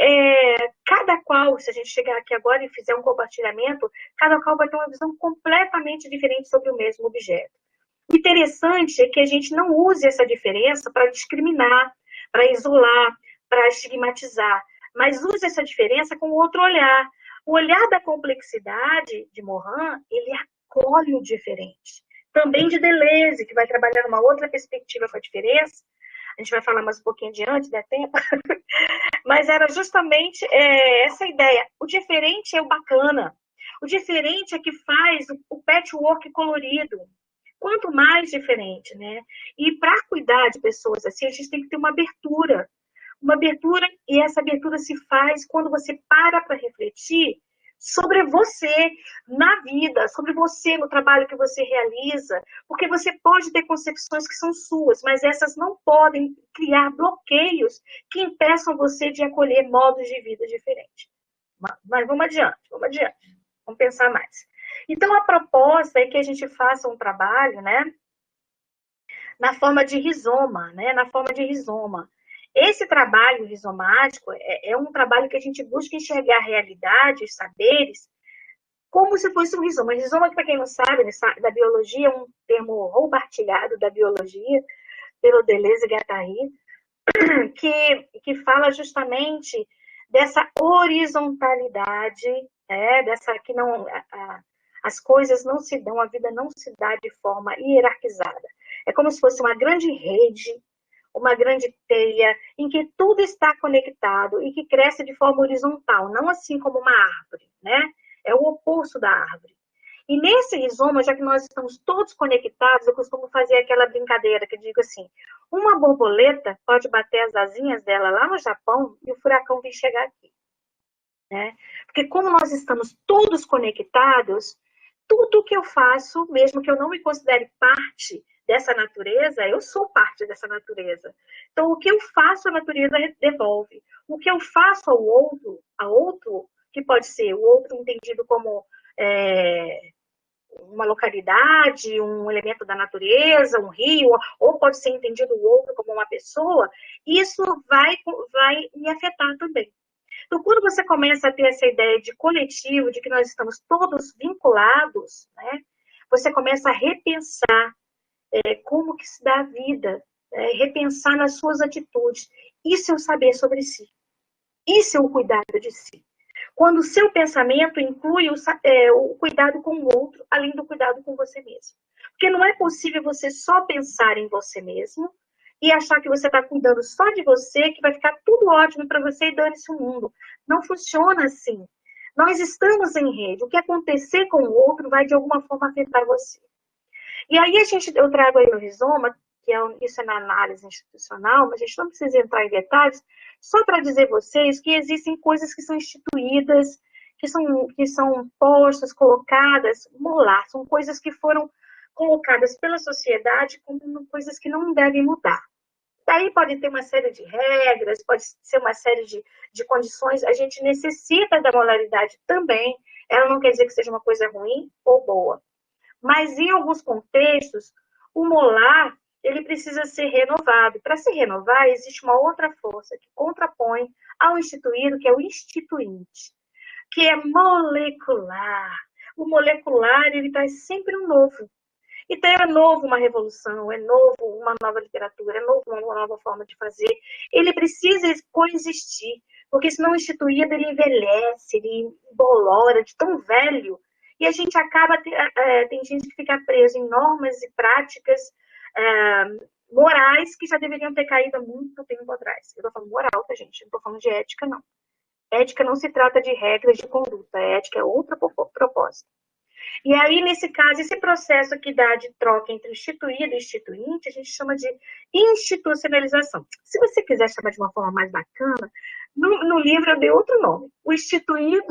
cada qual, se a gente chegar aqui agora e fizer um compartilhamento, cada qual vai ter uma visão completamente diferente sobre o mesmo objeto. O interessante é que a gente não use essa diferença para discriminar, para isolar, para estigmatizar, mas use essa diferença com outro olhar. O olhar da complexidade de Morin, ele acolhe o diferente. Também de Deleuze, que vai trabalhar numa outra perspectiva com a diferença. A gente vai falar mais um pouquinho adiante, dá tempo. Mas era justamente essa ideia. O diferente é o bacana. O diferente é que faz o patchwork colorido. Quanto mais diferente, né? E para cuidar de pessoas assim, a gente tem que ter uma abertura. Uma abertura, e essa abertura se faz quando você para refletir sobre você na vida, sobre você no trabalho que você realiza, porque você pode ter concepções que são suas, mas essas não podem criar bloqueios que impeçam você de acolher modos de vida diferentes. Mas vamos adiante, vamos pensar mais. Então, a proposta é que a gente faça um trabalho, né, na forma de rizoma, né, na forma de rizoma. Esse trabalho rizomático é um trabalho que a gente busca enxergar a realidade, os saberes, como se fosse um rizoma. Rizoma, para quem não sabe, da biologia, é um termo compartilhado da biologia, pelo Deleuze e Guattari, que fala justamente dessa horizontalidade, dessa que não... as coisas não se dão, a vida não se dá de forma hierarquizada. É como se fosse uma grande rede uma grande teia, em que tudo está conectado e que cresce de forma horizontal, não assim como uma árvore, né? É o oposto da árvore. E nesse rizoma, já que nós estamos todos conectados, eu costumo fazer aquela brincadeira que eu digo assim, uma borboleta pode bater as asinhas dela lá no Japão e o furacão vir chegar aqui, né? Porque como nós estamos todos conectados, tudo que eu faço, mesmo que eu não me considere parte dessa natureza, eu sou parte dessa natureza. Então, o que eu faço, a natureza devolve. O que eu faço a outro, que pode ser o outro entendido como uma localidade, um elemento da natureza, um rio, ou pode ser entendido o outro como uma pessoa, isso vai me afetar também. Então, quando você começa a ter essa ideia de coletivo, de que nós estamos todos vinculados, né, você começa a repensar como que se dá a vida, repensar nas suas atitudes. Isso é o saber sobre si. Isso é o cuidado de si. Quando o seu pensamento inclui o cuidado com o outro, além do cuidado com você mesmo. Porque não é possível você só pensar em você mesmo e achar que você está cuidando só de você, que vai ficar tudo ótimo para você e dane-se o mundo. Não funciona assim. Nós estamos em rede. O que acontecer com o outro vai, de alguma forma, afetar você. E aí eu trago aí no rizoma, isso é na análise institucional, mas a gente não precisa entrar em detalhes, só para dizer a vocês que existem coisas que são instituídas, que são postas, colocadas, lá, são coisas que foram colocadas pela sociedade como coisas que não devem mudar. Daí pode ter uma série de regras, pode ser uma série de condições, a gente necessita da moralidade também, ela não quer dizer que seja uma coisa ruim ou boa. Mas, em alguns contextos, o molar ele precisa ser renovado. Para se renovar, existe uma outra força que contrapõe ao instituído, que é o instituinte, que é molecular. O molecular, ele traz sempre um novo. Então, é novo uma revolução, é novo uma nova literatura, é novo uma nova forma de fazer. Ele precisa coexistir, porque senão o instituído, ele envelhece, ele embolora de tão velho. E a gente acaba, tem gente que fica presa em normas e práticas morais que já deveriam ter caído há muito tempo atrás. Eu estou falando moral, tá, gente? Não estou falando de ética, não. Ética não se trata de regras de conduta, ética é outro propósito. E aí, nesse caso, esse processo que dá de troca entre instituído e instituinte, a gente chama de institucionalização. Se você quiser chamar de uma forma mais bacana, no livro eu dei outro nome. O instituído,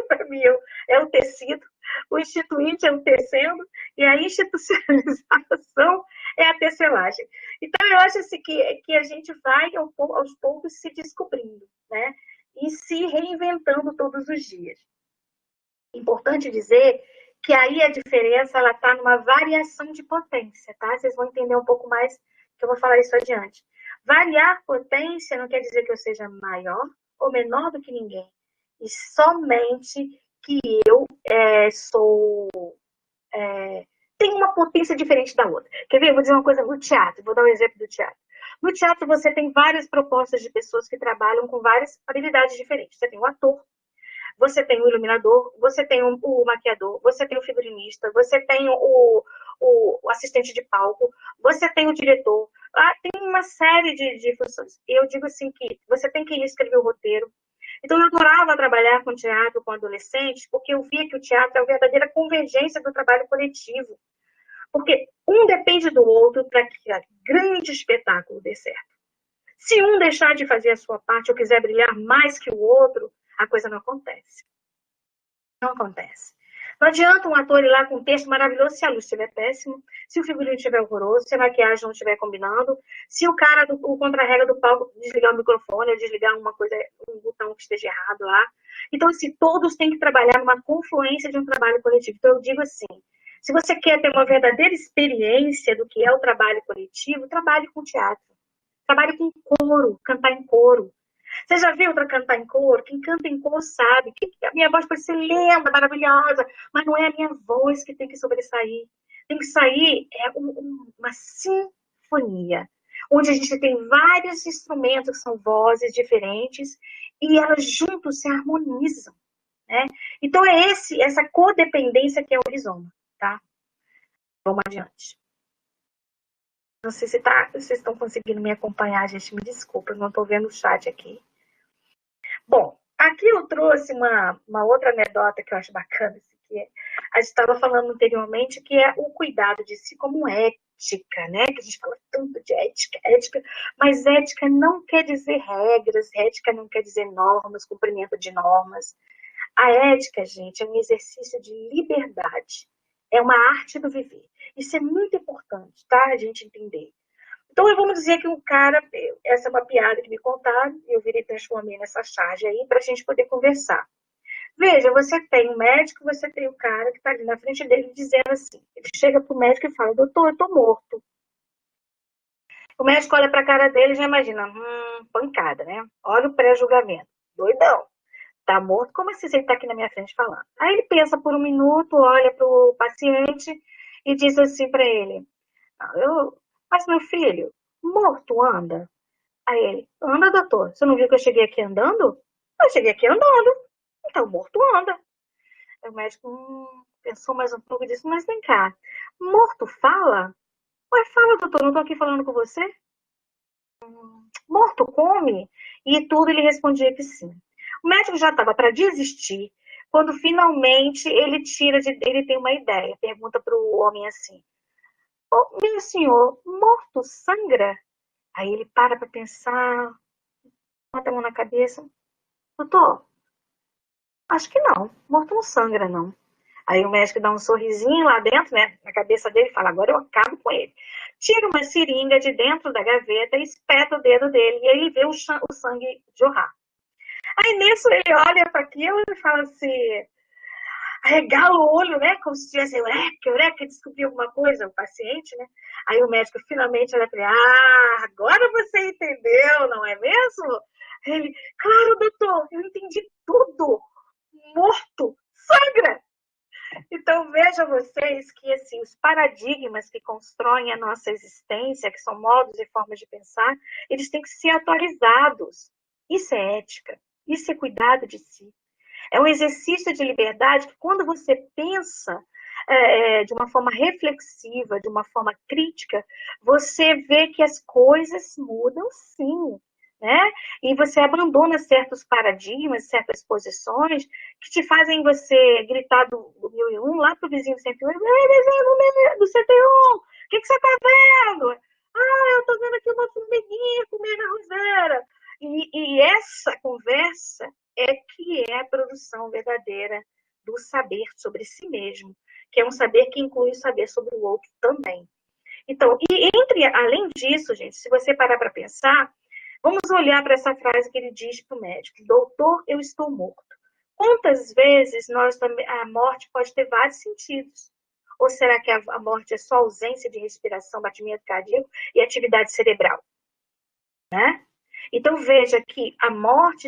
para mim, é o tecido, o instituinte é o tecendo, e a institucionalização é a tecelagem. Então, eu acho assim, que a gente vai, aos poucos, se descobrindo, né? E se reinventando todos os dias. Importante dizer que aí a diferença ela está numa variação de potência, tá? Vocês vão entender um pouco mais, que eu vou falar isso adiante. Variar potência não quer dizer que eu seja maior ou menor do que ninguém, e somente que eu tenho uma potência diferente da outra. Quer ver? Eu vou dizer uma coisa no teatro, vou dar um exemplo do teatro. No teatro você tem várias propostas de pessoas que trabalham com várias habilidades diferentes. Você tem o ator, você tem o iluminador, você tem o maquiador, você tem o figurinista, você tem o assistente de palco, você tem o diretor. Tem uma série de funções. Eu digo assim que você tem que escrever o roteiro. Então, eu adorava trabalhar com teatro com adolescentes, porque eu via que o teatro é a verdadeira convergência do trabalho coletivo. Porque um depende do outro para que o grande espetáculo dê certo. Se um deixar de fazer a sua parte ou quiser brilhar mais que o outro, a coisa não acontece. Não acontece. Não adianta um ator ir lá com um texto maravilhoso se a luz estiver péssimo, se o figurino estiver horroroso, se a maquiagem não estiver combinando, se o cara, o contra-regra do palco desligar o microfone ou desligar uma coisa, um botão que esteja errado lá. Então, assim, todos têm que trabalhar numa confluência de um trabalho coletivo. Então, eu digo assim, se você quer ter uma verdadeira experiência do que é o trabalho coletivo, trabalhe com teatro. Trabalhe com coro, cantar em coro. Você já viu para cantar em coro? Quem canta em coro sabe que a minha voz pode ser linda, maravilhosa, mas não é a minha voz que tem que sobressair. Tem que sair uma sinfonia, onde a gente tem vários instrumentos que são vozes diferentes e elas juntos se harmonizam, né? Então é essa codependência que é o rizoma, tá? Vamos adiante. Não sei se vocês estão conseguindo me acompanhar, gente. Me desculpa, não estou vendo o chat aqui. Bom, aqui eu trouxe uma outra anedota que eu acho bacana, que a gente estava falando anteriormente, que é o cuidado de si como ética, né? Que a gente fala tanto de ética, mas ética não quer dizer regras, ética não quer dizer normas, cumprimento de normas. A ética, gente, é um exercício de liberdade, é uma arte do viver. Isso é muito importante, tá? A gente entender. Então, vamos dizer que um cara, essa é uma piada que me contaram, e eu virei transformei nessa charge aí para a gente poder conversar. Veja, você tem um médico, você tem o cara que está ali na frente dele dizendo assim, ele chega para o médico e fala, doutor, eu estou morto. O médico olha para a cara dele e já imagina, pancada, né? Olha o pré-julgamento, doidão. Tá morto? Como assim você está aqui na minha frente falando? Aí ele pensa por um minuto, olha para o paciente e diz assim para ele, mas meu filho, morto anda? Aí ele, anda, doutor. Você não viu que eu cheguei aqui andando? Eu cheguei aqui andando. Então, morto anda. Aí o médico pensou mais um pouco e disse, mas vem cá, morto fala? Ué, fala, doutor, não tô aqui falando com você? Morto come? E tudo ele respondia que sim. O médico já estava para desistir, quando finalmente ele tem uma ideia. Pergunta para o homem assim, oh, meu senhor, morto sangra? Aí ele para pensar, bota a mão na cabeça. Doutor, acho que não. Morto não sangra, não. Aí o médico dá um sorrisinho lá dentro, né? Na cabeça dele e fala, agora eu acabo com ele. Tira uma seringa de dentro da gaveta e espeta o dedo dele. E aí ele vê o sangue jorrar. Aí nisso ele olha para aquilo e fala assim, arregala o olho, né? Como se tivesse eureka, descobriu alguma coisa, o paciente, né? Aí o médico finalmente olha para ele, agora você entendeu, não é mesmo? Ele, claro, doutor, eu entendi tudo. Morto, sangra. Então vejam vocês que assim, os paradigmas que constroem a nossa existência, que são modos e formas de pensar, eles têm que ser atualizados. Isso é ética, isso é cuidado de si. É um exercício de liberdade que quando você pensa de uma forma reflexiva, de uma forma crítica, você vê que as coisas mudam sim. Né? E você abandona certos paradigmas, certas posições que te fazem você gritar do 1001 lá para o vizinho do 101, vizinho do 101, o que você está vendo? Eu estou vendo aqui uma formiguinha comendo a roseira. E essa conversa que é a produção verdadeira do saber sobre si mesmo, que é um saber que inclui o saber sobre o outro também. Então, além disso, gente, se você parar para pensar, vamos olhar para essa frase que ele diz para o médico, doutor, eu estou morto. Quantas vezes a morte pode ter vários sentidos? Ou será que a morte é só ausência de respiração, batimento cardíaco e atividade cerebral? Né? Então veja que a morte,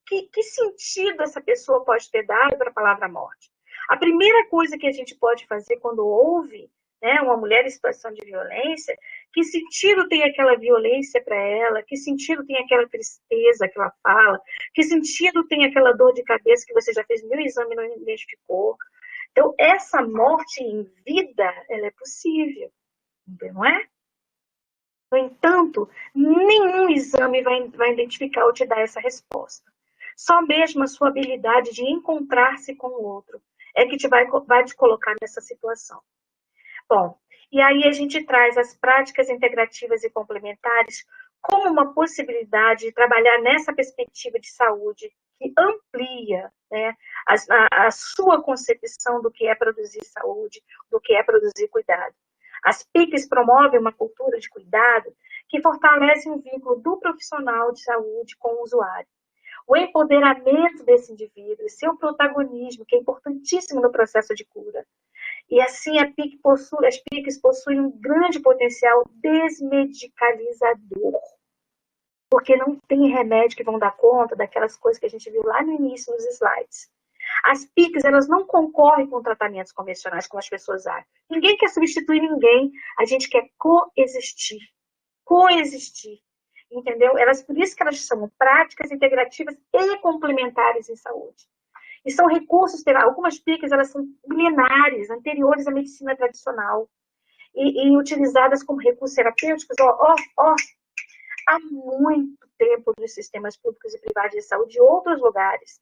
que sentido essa pessoa pode ter dado para a palavra morte? A primeira coisa que a gente pode fazer quando ouve, né, uma mulher em situação de violência, que sentido tem aquela violência para ela, que sentido tem aquela tristeza que ela fala, que sentido tem aquela dor de cabeça que você já fez 1000 exames e não identificou. Então essa morte em vida, ela é possível, não é? No entanto, nenhum exame vai identificar ou te dar essa resposta. Só mesmo a sua habilidade de encontrar-se com o outro é que vai te colocar nessa situação. Bom, e aí a gente traz as práticas integrativas e complementares como uma possibilidade de trabalhar nessa perspectiva de saúde que amplia, né, a sua concepção do que é produzir saúde, do que é produzir cuidado. As PICs promovem uma cultura de cuidado que fortalece um vínculo do profissional de saúde com o usuário. O empoderamento desse indivíduo, seu protagonismo, que é importantíssimo no processo de cura. E assim as PICs possuem um grande potencial desmedicalizador. Porque não tem remédio que vão dar conta daquelas coisas que a gente viu lá no início nos slides. As PICs, elas não concorrem com tratamentos convencionais, como as pessoas acham. Ninguém quer substituir ninguém, a gente quer coexistir. Coexistir, entendeu? Por isso que elas são práticas integrativas e complementares em saúde. E são recursos, algumas PICs, elas são milenares, anteriores à medicina tradicional. e utilizadas como recursos terapêuticos, há muito tempo nos sistemas públicos e privados de saúde de outros lugares.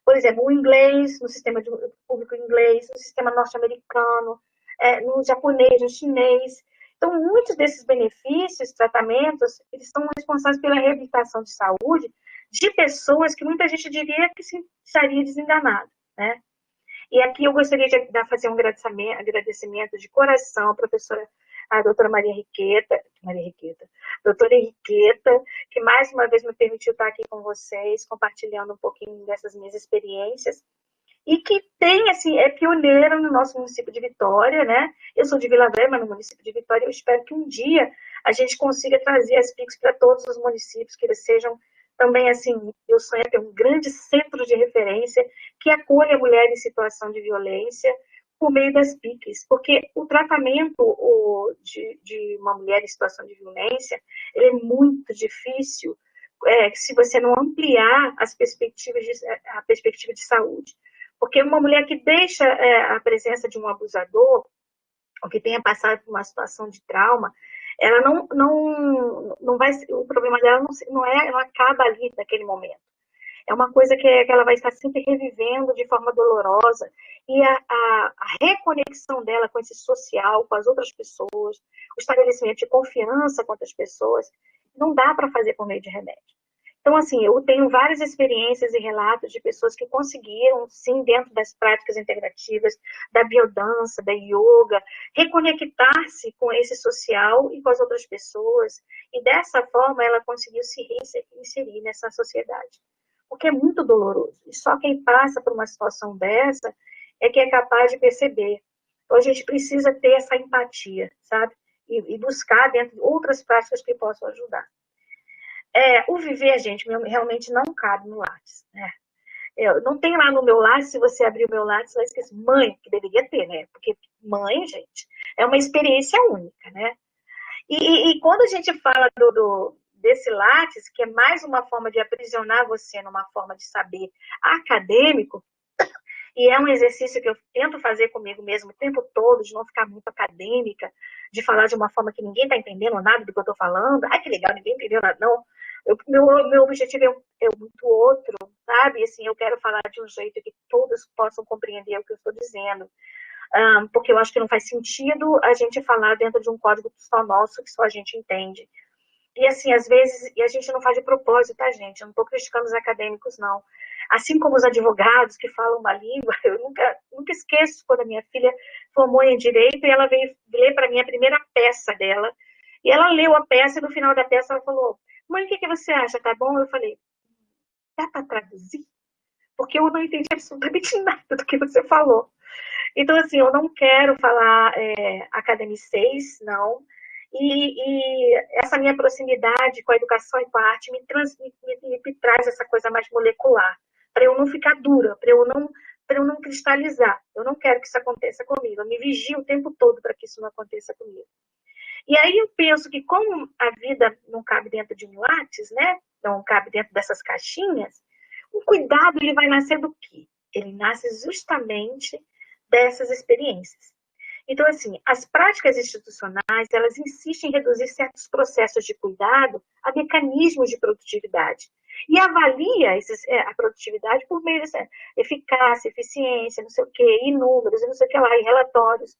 Por exemplo, o inglês, no sistema público inglês, no sistema norte-americano, no japonês, no chinês. Então, muitos desses benefícios, tratamentos, eles são responsáveis pela reabilitação de saúde de pessoas que muita gente diria que se estaria desenganada, né? E aqui eu gostaria de fazer um agradecimento de coração à professora, a doutora doutora Henriqueta, que mais uma vez me permitiu estar aqui com vocês, compartilhando um pouquinho dessas minhas experiências, e que tem, assim, é pioneira no nosso município de Vitória, né? Eu sou de Vila Velha, mas no município de Vitória eu espero que um dia a gente consiga trazer as PICs para todos os municípios, que eles sejam também, assim, meu sonho é ter um grande centro de referência que acolha a mulher em situação de violência por meio das PICs, porque o tratamento de uma mulher em situação de violência, ele é muito difícil se você não ampliar a perspectiva de saúde. Porque uma mulher que deixa a presença de um abusador, ou que tenha passado por uma situação de trauma, ela não vai, o problema dela não acaba ali naquele momento. É uma coisa que ela vai estar sempre revivendo de forma dolorosa, e a reconexão dela com esse social, com as outras pessoas, o estabelecimento de confiança com outras pessoas, não dá para fazer por meio de remédio. Então, assim, eu tenho várias experiências e relatos de pessoas que conseguiram, sim, dentro das práticas integrativas, da biodança, da yoga, reconectar-se com esse social e com as outras pessoas, e dessa forma ela conseguiu se reinserir nessa sociedade. Porque é muito doloroso, e só quem passa por uma situação dessa é que é capaz de perceber. Então, a gente precisa ter essa empatia, sabe? E buscar dentro de outras práticas que possam ajudar. O viver, gente, realmente não cabe no Lattes, né? Não tem lá no meu Lattes, se você abrir o meu Lattes, vai esquecer mãe, que deveria ter, né? Porque mãe, gente, é uma experiência única, né? E quando a gente fala desse Lattes, que é mais uma forma de aprisionar você numa forma de saber acadêmico, e é um exercício que eu tento fazer comigo mesmo o tempo todo, de não ficar muito acadêmica, de falar de uma forma que ninguém está entendendo nada do que eu estou falando. Ai, que legal, ninguém entendeu nada, não. Meu objetivo é muito outro, sabe? Assim, eu quero falar de um jeito que todos possam compreender o que eu estou dizendo. Porque eu acho que não faz sentido a gente falar dentro de um código só nosso, que só a gente entende. E assim, às vezes, e a gente não faz de propósito, tá, gente? Eu não estou criticando os acadêmicos, não. Assim como os advogados que falam uma língua, eu nunca esqueço quando a minha filha formou em Direito e ela veio ler para mim a primeira peça dela. E ela leu a peça e no final da peça ela falou: mãe, o que você acha? Tá bom? Eu falei: dá para traduzir? Porque eu não entendi absolutamente nada do que você falou. Então, assim, eu não quero falar academicês, não. E essa minha proximidade com a educação e com a arte me traz essa coisa mais molecular, para eu não ficar dura, para eu não cristalizar. Eu não quero que isso aconteça comigo. Eu me vigio o tempo todo para que isso não aconteça comigo. E aí eu penso que como a vida não cabe dentro de um Lattes, né? Não cabe dentro dessas caixinhas, o cuidado ele vai nascer do quê? Ele nasce justamente dessas experiências. Então, assim, as práticas institucionais, elas insistem em reduzir certos processos de cuidado a mecanismos de produtividade. E avalia a produtividade por meio de eficácia, eficiência, não sei o quê, e números, e não sei o que lá, e relatórios,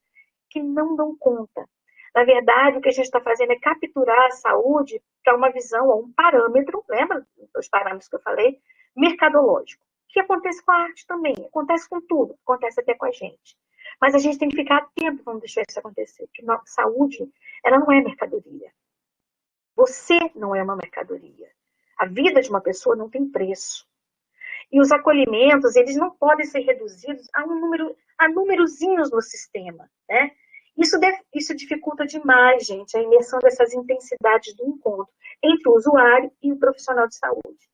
que não dão conta. Na verdade, o que a gente está fazendo é capturar a saúde para uma visão, ou um parâmetro, lembra dos parâmetros que eu falei? Mercadológico. Que acontece com a arte também, acontece com tudo, acontece até com a gente. Mas a gente tem que ficar atento para não deixar isso acontecer, porque a saúde, ela não é mercadoria. Você não é uma mercadoria. A vida de uma pessoa não tem preço. E os acolhimentos, eles não podem ser reduzidos a númerozinhos no sistema, né? Isso dificulta demais, gente, a imersão dessas intensidades do encontro entre o usuário e o profissional de saúde.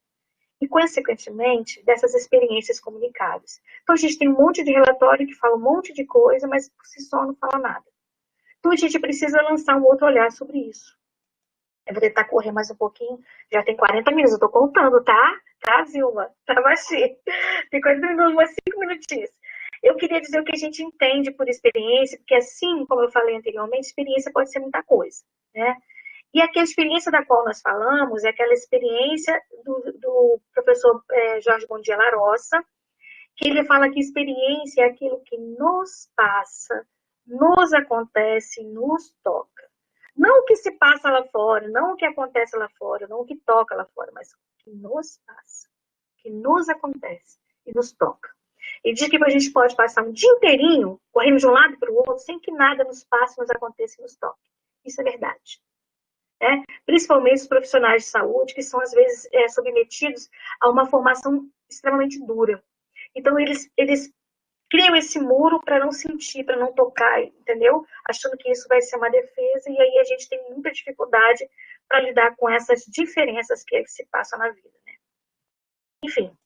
E, consequentemente, dessas experiências comunicáveis. Então, a gente tem um monte de relatório que fala um monte de coisa, mas por si só não fala nada. Então, a gente precisa lançar um outro olhar sobre isso. Eu vou tentar correr mais um pouquinho. Já tem 40 minutos, eu estou contando, tá? Tá, Zilma? Tá baixinho. Tem 40 minutos, mais 5 minutinhos. Eu queria dizer o que a gente entende por experiência, porque assim, como eu falei anteriormente, experiência pode ser muita coisa, né? E aqui a experiência da qual nós falamos é aquela experiência do professor Jorge Bondia Larossa, que ele fala que experiência é aquilo que nos passa, nos acontece, nos toca. Não o que se passa lá fora, não o que acontece lá fora, não o que toca lá fora, mas o que nos passa, o que nos acontece e nos toca. Ele diz que a gente pode passar um dia inteirinho correndo de um lado para o outro sem que nada nos passe, nos aconteça e nos toque. Isso é verdade. Principalmente os profissionais de saúde, que são, às vezes, submetidos a uma formação extremamente dura. Então, eles criam esse muro para não sentir, para não tocar, entendeu? Achando que isso vai ser uma defesa, e aí a gente tem muita dificuldade para lidar com essas diferenças que se passam na vida, né? Enfim.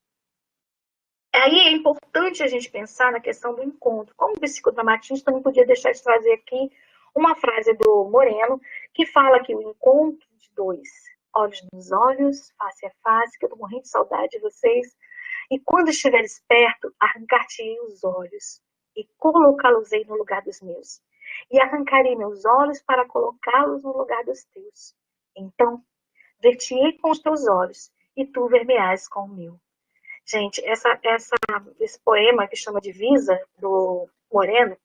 Aí é importante a gente pensar na questão do encontro. Como psicodramatista, eu não podia deixar de trazer aqui uma frase do Moreno, que fala que o encontro de dois, olhos nos olhos, face a face, que eu tô morrendo de saudade de vocês, e quando estiveres perto, arrancar-te-ei os olhos, e colocá-los-ei no lugar dos meus, e arrancarei meus olhos para colocá-los no lugar dos teus. Então, ver-te-ei com os teus olhos, e tu ver-me-ás com o meu. Gente, esse poema que chama de Visa, do Moreno,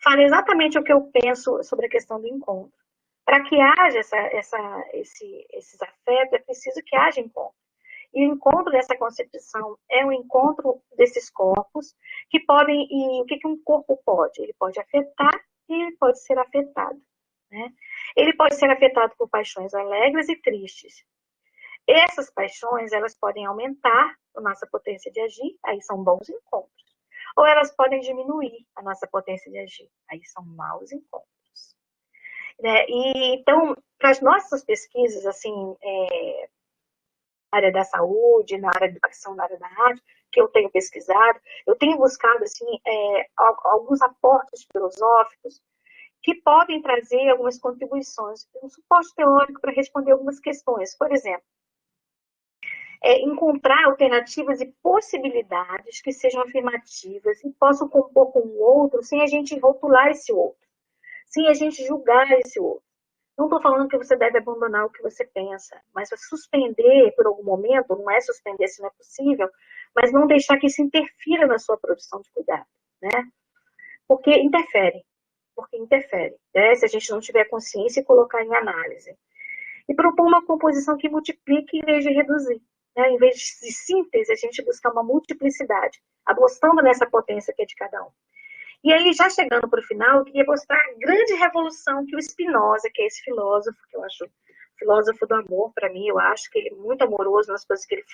fala exatamente o que eu penso sobre a questão do encontro. Para que haja esses afetos, é preciso que haja encontro. E o encontro dessa concepção é um encontro desses corpos que podem... E o que um corpo pode? Ele pode afetar e ele pode ser afetado, né? Ele pode ser afetado por paixões alegres e tristes. Essas paixões, elas podem aumentar a nossa potência de agir, aí são bons encontros. Ou elas podem diminuir a nossa potência de agir, aí são maus encontros. E, então, para as nossas pesquisas, assim, na área da saúde, na área da educação, na área da arte, que eu tenho pesquisado, eu tenho buscado, assim, alguns aportes filosóficos que podem trazer algumas contribuições, um suporte teórico para responder algumas questões. Por exemplo, encontrar alternativas e possibilidades que sejam afirmativas e possam compor com o outro sem a gente rotular esse outro, sem a gente julgar esse outro. Não estou falando que você deve abandonar o que você pensa, mas suspender por algum momento, não é suspender se não é possível, mas não deixar que isso interfira na sua produção de cuidado, né? Porque interfere, né? Se a gente não tiver consciência e colocar em análise. E propor uma composição que multiplique em vez de reduzir. Em vez de síntese, a gente busca uma multiplicidade, apostando nessa potência que é de cada um. E aí, já chegando para o final, eu queria mostrar a grande revolução que o Spinoza, que é esse filósofo, que eu acho filósofo do amor, para mim, eu acho que ele é muito amoroso nas coisas que ele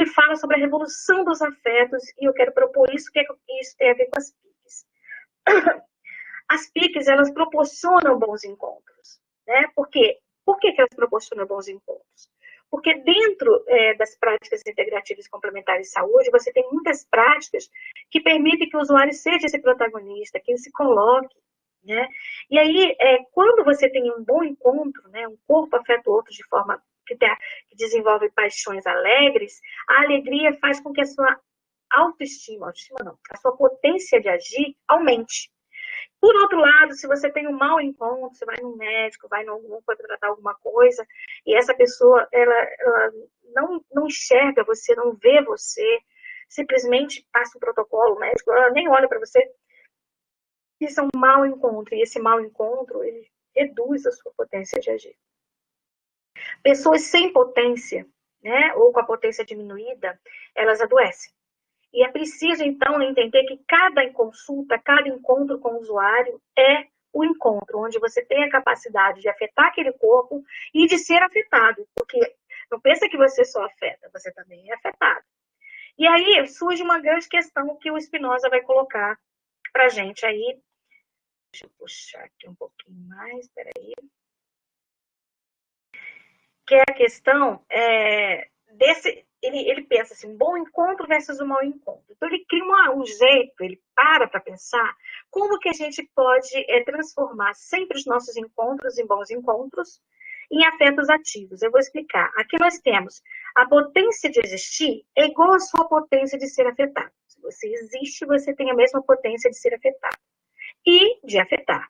fala sobre a revolução dos afetos, e eu quero propor isso, que isso tem a ver com as piques. As piques, elas proporcionam bons encontros, né? Por quê? Por que elas proporcionam bons encontros? Porque dentro das práticas integrativas complementares de saúde, você tem muitas práticas que permitem que o usuário seja esse protagonista, que ele se coloque, né? E aí, quando você tem um bom encontro, né, um corpo afeta o outro de forma que desenvolve paixões alegres, a alegria faz com que a sua autoestima não, a sua potência de agir aumente. Por outro lado, se você tem um mau encontro, você vai no médico, vai para tratar alguma coisa, e essa pessoa, ela não enxerga você, não vê você, simplesmente passa um protocolo médico, ela nem olha para você. Isso é um mau encontro, e esse mau encontro, ele reduz a sua potência de agir. Pessoas sem potência, né, ou com a potência diminuída, elas adoecem. E é preciso, então, entender que cada consulta, cada encontro com o usuário é o encontro, onde você tem a capacidade de afetar aquele corpo e de ser afetado. Porque não pensa que você só afeta, você também é afetado. E aí surge uma grande questão que o Spinoza vai colocar para a gente aí. Deixa eu puxar aqui um pouquinho mais, peraí. Que é a questão desse... Ele pensa assim, um bom encontro versus um mau encontro. Então, ele cria um jeito, ele para pensar como que a gente pode transformar sempre os nossos encontros em bons encontros em afetos ativos. Eu vou explicar. Aqui nós temos a potência de existir é igual à sua potência de ser afetado. Se você existe, você tem a mesma potência de ser afetado e de afetar.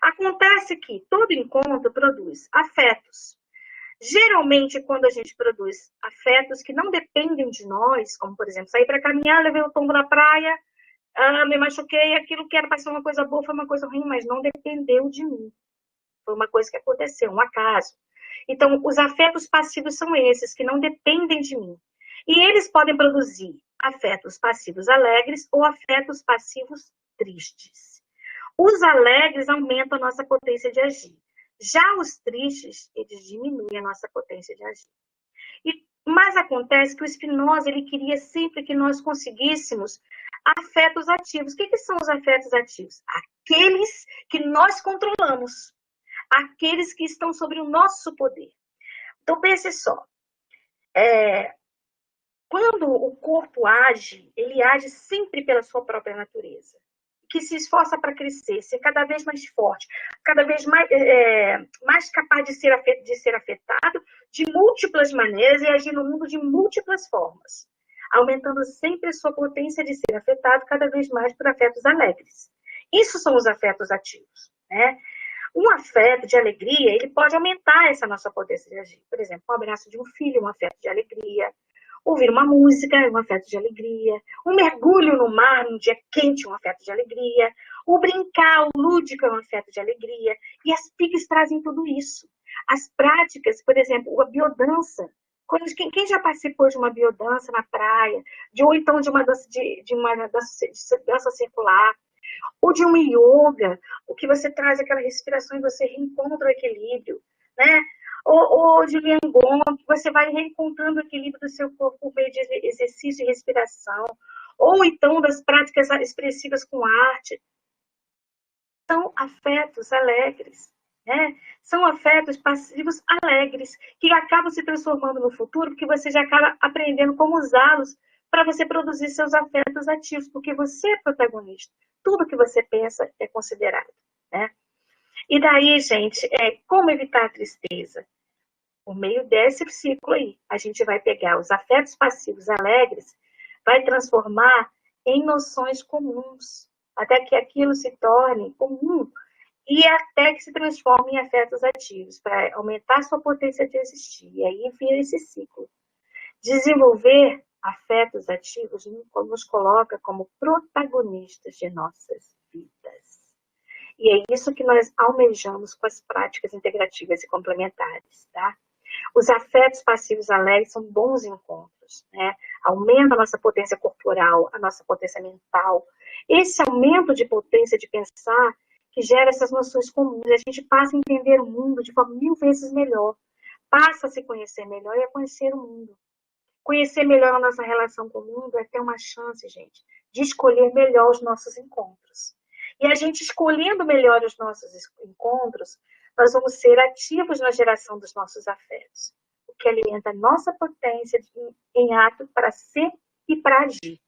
Acontece que todo encontro produz afetos. Geralmente, quando a gente produz afetos que não dependem de nós, como, por exemplo, sair para caminhar, levei o tombo na praia, me machuquei, aquilo que era para ser uma coisa boa foi uma coisa ruim, mas não dependeu de mim. Foi uma coisa que aconteceu, um acaso. Então, os afetos passivos são esses, que não dependem de mim. E eles podem produzir afetos passivos alegres ou afetos passivos tristes. Os alegres aumentam a nossa potência de agir. Já os tristes, eles diminuem a nossa potência de agir. Mas acontece que o Spinoza, ele queria sempre que nós conseguíssemos afetos ativos. O que são os afetos ativos? Aqueles que nós controlamos. Aqueles que estão sobre o nosso poder. Então, pense só. Quando o corpo age, ele age sempre pela sua própria natureza. Que se esforça para crescer, ser cada vez mais forte, cada vez mais capaz de ser afetado de múltiplas maneiras e agir no mundo de múltiplas formas, aumentando sempre a sua potência de ser afetado cada vez mais por afetos alegres. Isso são os afetos ativos, né? Um afeto de alegria, ele pode aumentar essa nossa potência de agir. Por exemplo, um abraço de um filho, um afeto de alegria. Ouvir uma música, um afeto de alegria. Um mergulho no mar num dia quente, um afeto de alegria. O brincar, o lúdico é um afeto de alegria. E as PICs trazem tudo isso. As práticas, por exemplo, a biodança. Quem já participou de uma biodança na praia, ou então de uma dança circular, ou de um yoga, o que você traz aquela respiração e você reencontra o equilíbrio, né? Ou de Liangon, que você vai reencontrando o equilíbrio do seu corpo por meio de exercício e respiração, ou então das práticas expressivas com arte. São afetos alegres, né? São afetos passivos alegres, que acabam se transformando no futuro, porque você já acaba aprendendo como usá-los para você produzir seus afetos ativos, porque você é protagonista. Tudo que você pensa é considerado, né? E daí, gente, como evitar a tristeza? Por meio desse ciclo aí, a gente vai pegar os afetos passivos alegres, vai transformar em noções comuns, até que aquilo se torne comum e até que se transforme em afetos ativos, para aumentar sua potência de existir. E aí vira esse ciclo. Desenvolver afetos ativos nos coloca como protagonistas de nossas vidas. E é isso que nós almejamos com as práticas integrativas e complementares, tá? Os afetos passivos alegres são bons encontros, né? Aumenta a nossa potência corporal, a nossa potência mental. Esse aumento de potência de pensar que gera essas noções comuns. A gente passa a entender o mundo de forma 1000 vezes melhor. Passa a se conhecer melhor e a conhecer o mundo. Conhecer melhor a nossa relação com o mundo é ter uma chance, gente, de escolher melhor os nossos encontros. E a gente escolhendo melhor os nossos encontros, nós vamos ser ativos na geração dos nossos afetos, o que alimenta a nossa potência em ato para ser e para agir.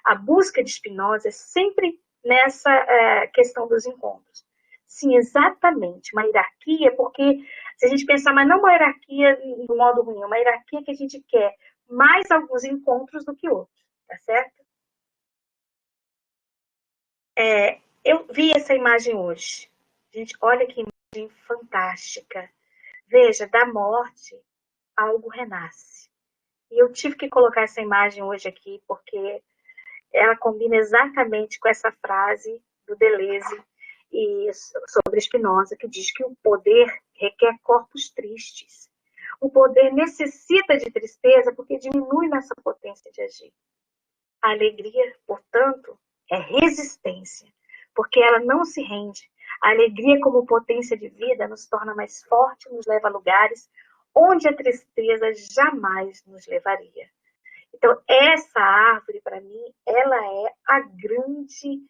A busca de Spinoza é sempre nessa questão dos encontros. Sim, exatamente, uma hierarquia, porque se a gente pensar, mas não uma hierarquia do modo ruim, uma hierarquia que a gente quer mais alguns encontros do que outros, tá certo? Eu vi essa imagem hoje. Gente, olha que imagem fantástica. Veja, da morte, algo renasce. E eu tive que colocar essa imagem hoje aqui, porque ela combina exatamente com essa frase do Deleuze e sobre Spinoza, que diz que o poder requer corpos tristes. O poder necessita de tristeza porque diminui nossa potência de agir. A alegria, portanto, é resistência, porque ela não se rende. A alegria como potência de vida nos torna mais forte, nos leva a lugares onde a tristeza jamais nos levaria. Então, essa árvore, para mim, ela é a grande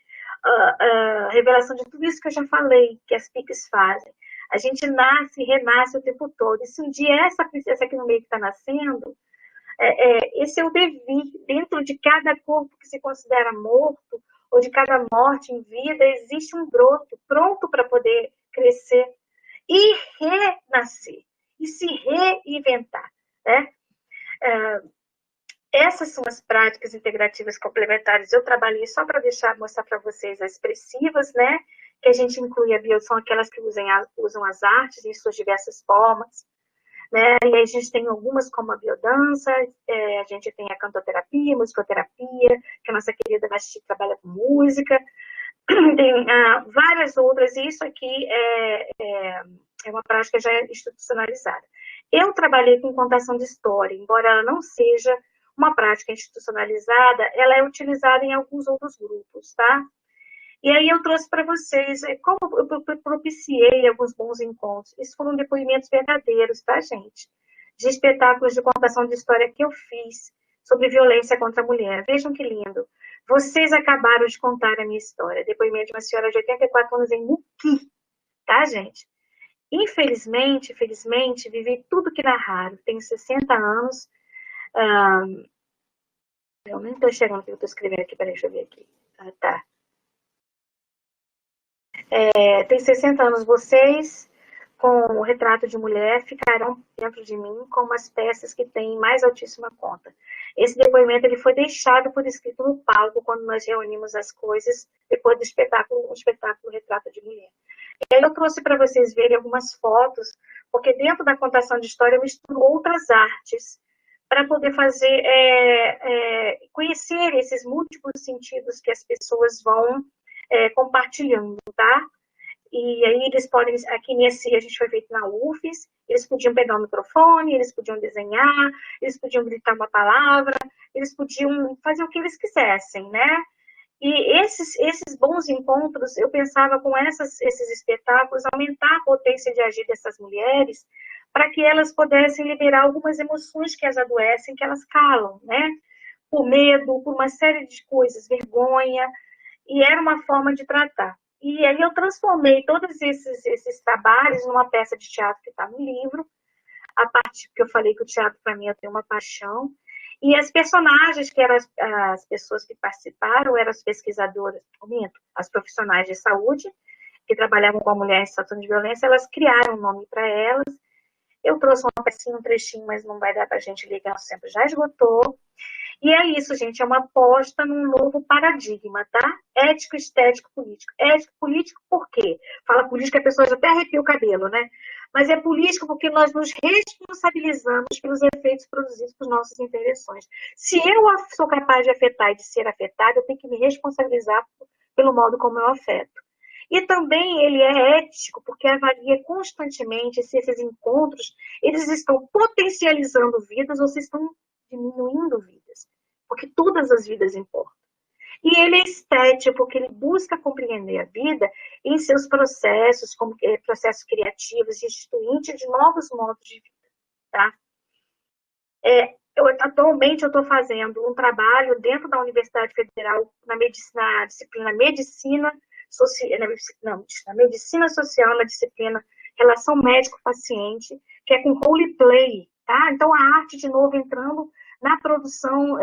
revelação de tudo isso que eu já falei, que as PICs fazem. A gente nasce e renasce o tempo todo. E se um dia essa princesa aqui no meio que está nascendo, esse é o devir. Dentro de cada corpo que se considera morto, ou de cada morte em vida, existe um broto pronto para poder crescer e renascer, e se reinventar, né? Essas são as práticas integrativas complementares. Eu trabalhei só para mostrar para vocês as expressivas, né? Que a gente inclui são aquelas que usam as artes em suas diversas formas, né? E aí a gente tem algumas como a biodança, a gente tem a cantoterapia, musicoterapia, que a nossa querida Basti trabalha com música, tem várias outras, e isso aqui é uma prática já institucionalizada. Eu trabalhei com contação de história, embora ela não seja uma prática institucionalizada, ela é utilizada em alguns outros grupos, tá? E aí eu trouxe para vocês como eu propiciei alguns bons encontros. Isso foram depoimentos verdadeiros, tá, gente? De espetáculos de contação de história que eu fiz sobre violência contra a mulher. Vejam que lindo. Vocês acabaram de contar a minha história. Depoimento de uma senhora de 84 anos em Muqui, tá, gente? Infelizmente, felizmente, vivi tudo que narraram. Tenho 60 anos. Eu nem estou chegando no que eu estou escrevendo aqui. Peraí, deixa eu ver aqui. Tá. Tem 60 anos vocês, com o retrato de mulher, ficarão dentro de mim como as peças que têm mais altíssima conta. Esse depoimento ele foi deixado por escrito no palco quando nós reunimos as coisas depois do espetáculo Retrato de Mulher. E aí eu trouxe para vocês verem algumas fotos, porque dentro da contação de história eu misturo outras artes para poder fazer, conhecer esses múltiplos sentidos que as pessoas vão compartilhando, tá? E aí eles podem, aqui nesse, a gente foi feito na UFES, eles podiam pegar o microfone, eles podiam desenhar, eles podiam gritar uma palavra, eles podiam fazer o que eles quisessem, né? E esses bons encontros, eu pensava com esses espetáculos, aumentar a potência de agir dessas mulheres, para que elas pudessem liberar algumas emoções que as adoecem, que elas calam, né? Por medo, por uma série de coisas, vergonha, e era uma forma de tratar. E aí eu transformei todos esses trabalhos numa peça de teatro que está no livro, a parte que eu falei que o teatro, para mim, eu tenho uma paixão, e as personagens, que eram as pessoas que participaram, eram as pesquisadoras, as profissionais de saúde, que trabalhavam com a mulher em situação de violência, elas criaram um nome para elas. Eu trouxe uma pecinha, um trechinho, mas não vai dar para a gente ler, que nosso tempo já esgotou. E é isso, gente, é uma aposta num novo paradigma, tá? Ético, estético, político. Ético, político, por quê? Fala política, a pessoa já até arrepia o cabelo, né? Mas é político porque nós nos responsabilizamos pelos efeitos produzidos por nossas intervenções. Se eu sou capaz de afetar e de ser afetada, eu tenho que me responsabilizar pelo modo como eu afeto. E também ele é ético porque avalia constantemente se esses encontros, eles estão potencializando vidas ou se estão diminuindo vidas, porque todas as vidas importam. E ele é estético, porque ele busca compreender a vida em seus processos, como processos criativos e instituintes de novos modos de vida. Tá? Atualmente eu estou fazendo um trabalho dentro da Universidade Federal na disciplina Medicina Social, na disciplina Relação Médico-Paciente, que é com roleplay. Tá? Então, a arte, de novo, entrando na produção,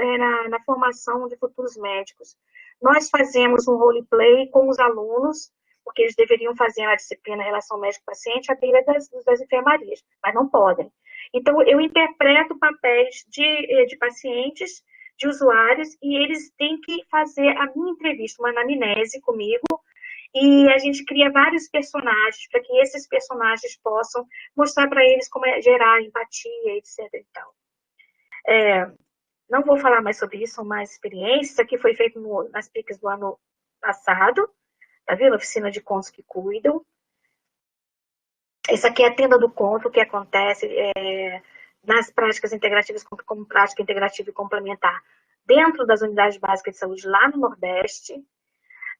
na formação de futuros médicos. Nós fazemos um roleplay com os alunos, porque eles deveriam fazer a disciplina Relação Médico-Paciente à beira das enfermarias, mas não podem. Então, eu interpreto papéis de pacientes, de usuários, e eles têm que fazer a minha entrevista, uma anamnese comigo, e a gente cria vários personagens, para que esses personagens possam mostrar para eles como é gerar empatia, etc. E tal. Não vou falar mais sobre isso, são mais experiências. Isso aqui foi feito nas PICs do ano passado, tá vendo? Oficina de Contos que Cuidam. Essa aqui é a tenda do conto, o que acontece nas práticas integrativas, como prática integrativa e complementar, dentro das unidades básicas de saúde lá no Nordeste.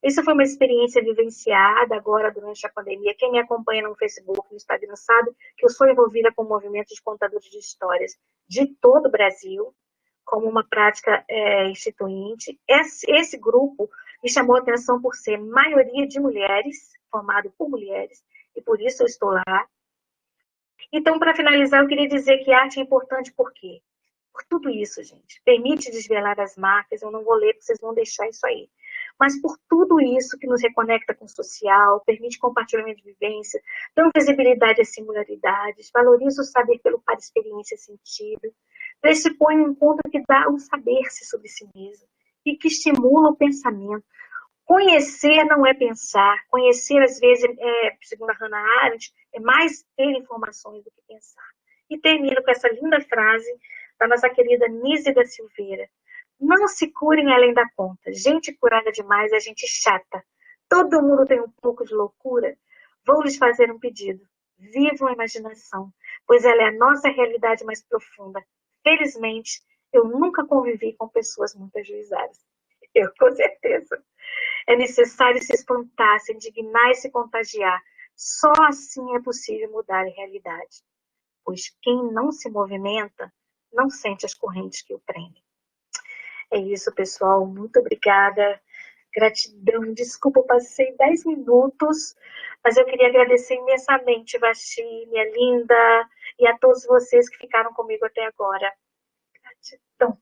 Isso foi uma experiência vivenciada agora durante a pandemia. Quem me acompanha no Facebook, no Instagram, sabe que eu sou envolvida com o movimento de contadores de histórias de todo o Brasil, como uma prática instituinte. Esse grupo me chamou a atenção por ser maioria de mulheres, formado por mulheres, e por isso eu estou lá. Então, para finalizar, eu queria dizer que arte é importante por quê? Por tudo isso, gente. Permite desvelar as marcas, eu não vou ler, porque vocês vão deixar isso aí. Mas por tudo isso que nos reconecta com o social, permite compartilhamento de vivência, dão visibilidade às singularidades, valoriza o saber pelo par experiência sentido, pressupõe um encontro que dá um saber-se sobre si mesmo e que estimula o pensamento. Conhecer não é pensar. Conhecer, às vezes, segundo a Hannah Arendt, é mais ter informações do que pensar. E termino com essa linda frase da nossa querida Nise da Silveira. Não se curem além da conta. Gente curada demais é gente chata. Todo mundo tem um pouco de loucura. Vou lhes fazer um pedido. Vivam a imaginação, pois ela é a nossa realidade mais profunda. Felizmente, eu nunca convivi com pessoas muito ajuizadas. Eu, com certeza. É necessário se espantar, se indignar e se contagiar. Só assim é possível mudar a realidade. Pois quem não se movimenta, não sente as correntes que o prendem. É isso, pessoal. Muito obrigada. Gratidão. Desculpa, eu passei 10 minutos, mas eu queria agradecer imensamente, Vasti, minha linda, e a todos vocês que ficaram comigo até agora. Gratidão.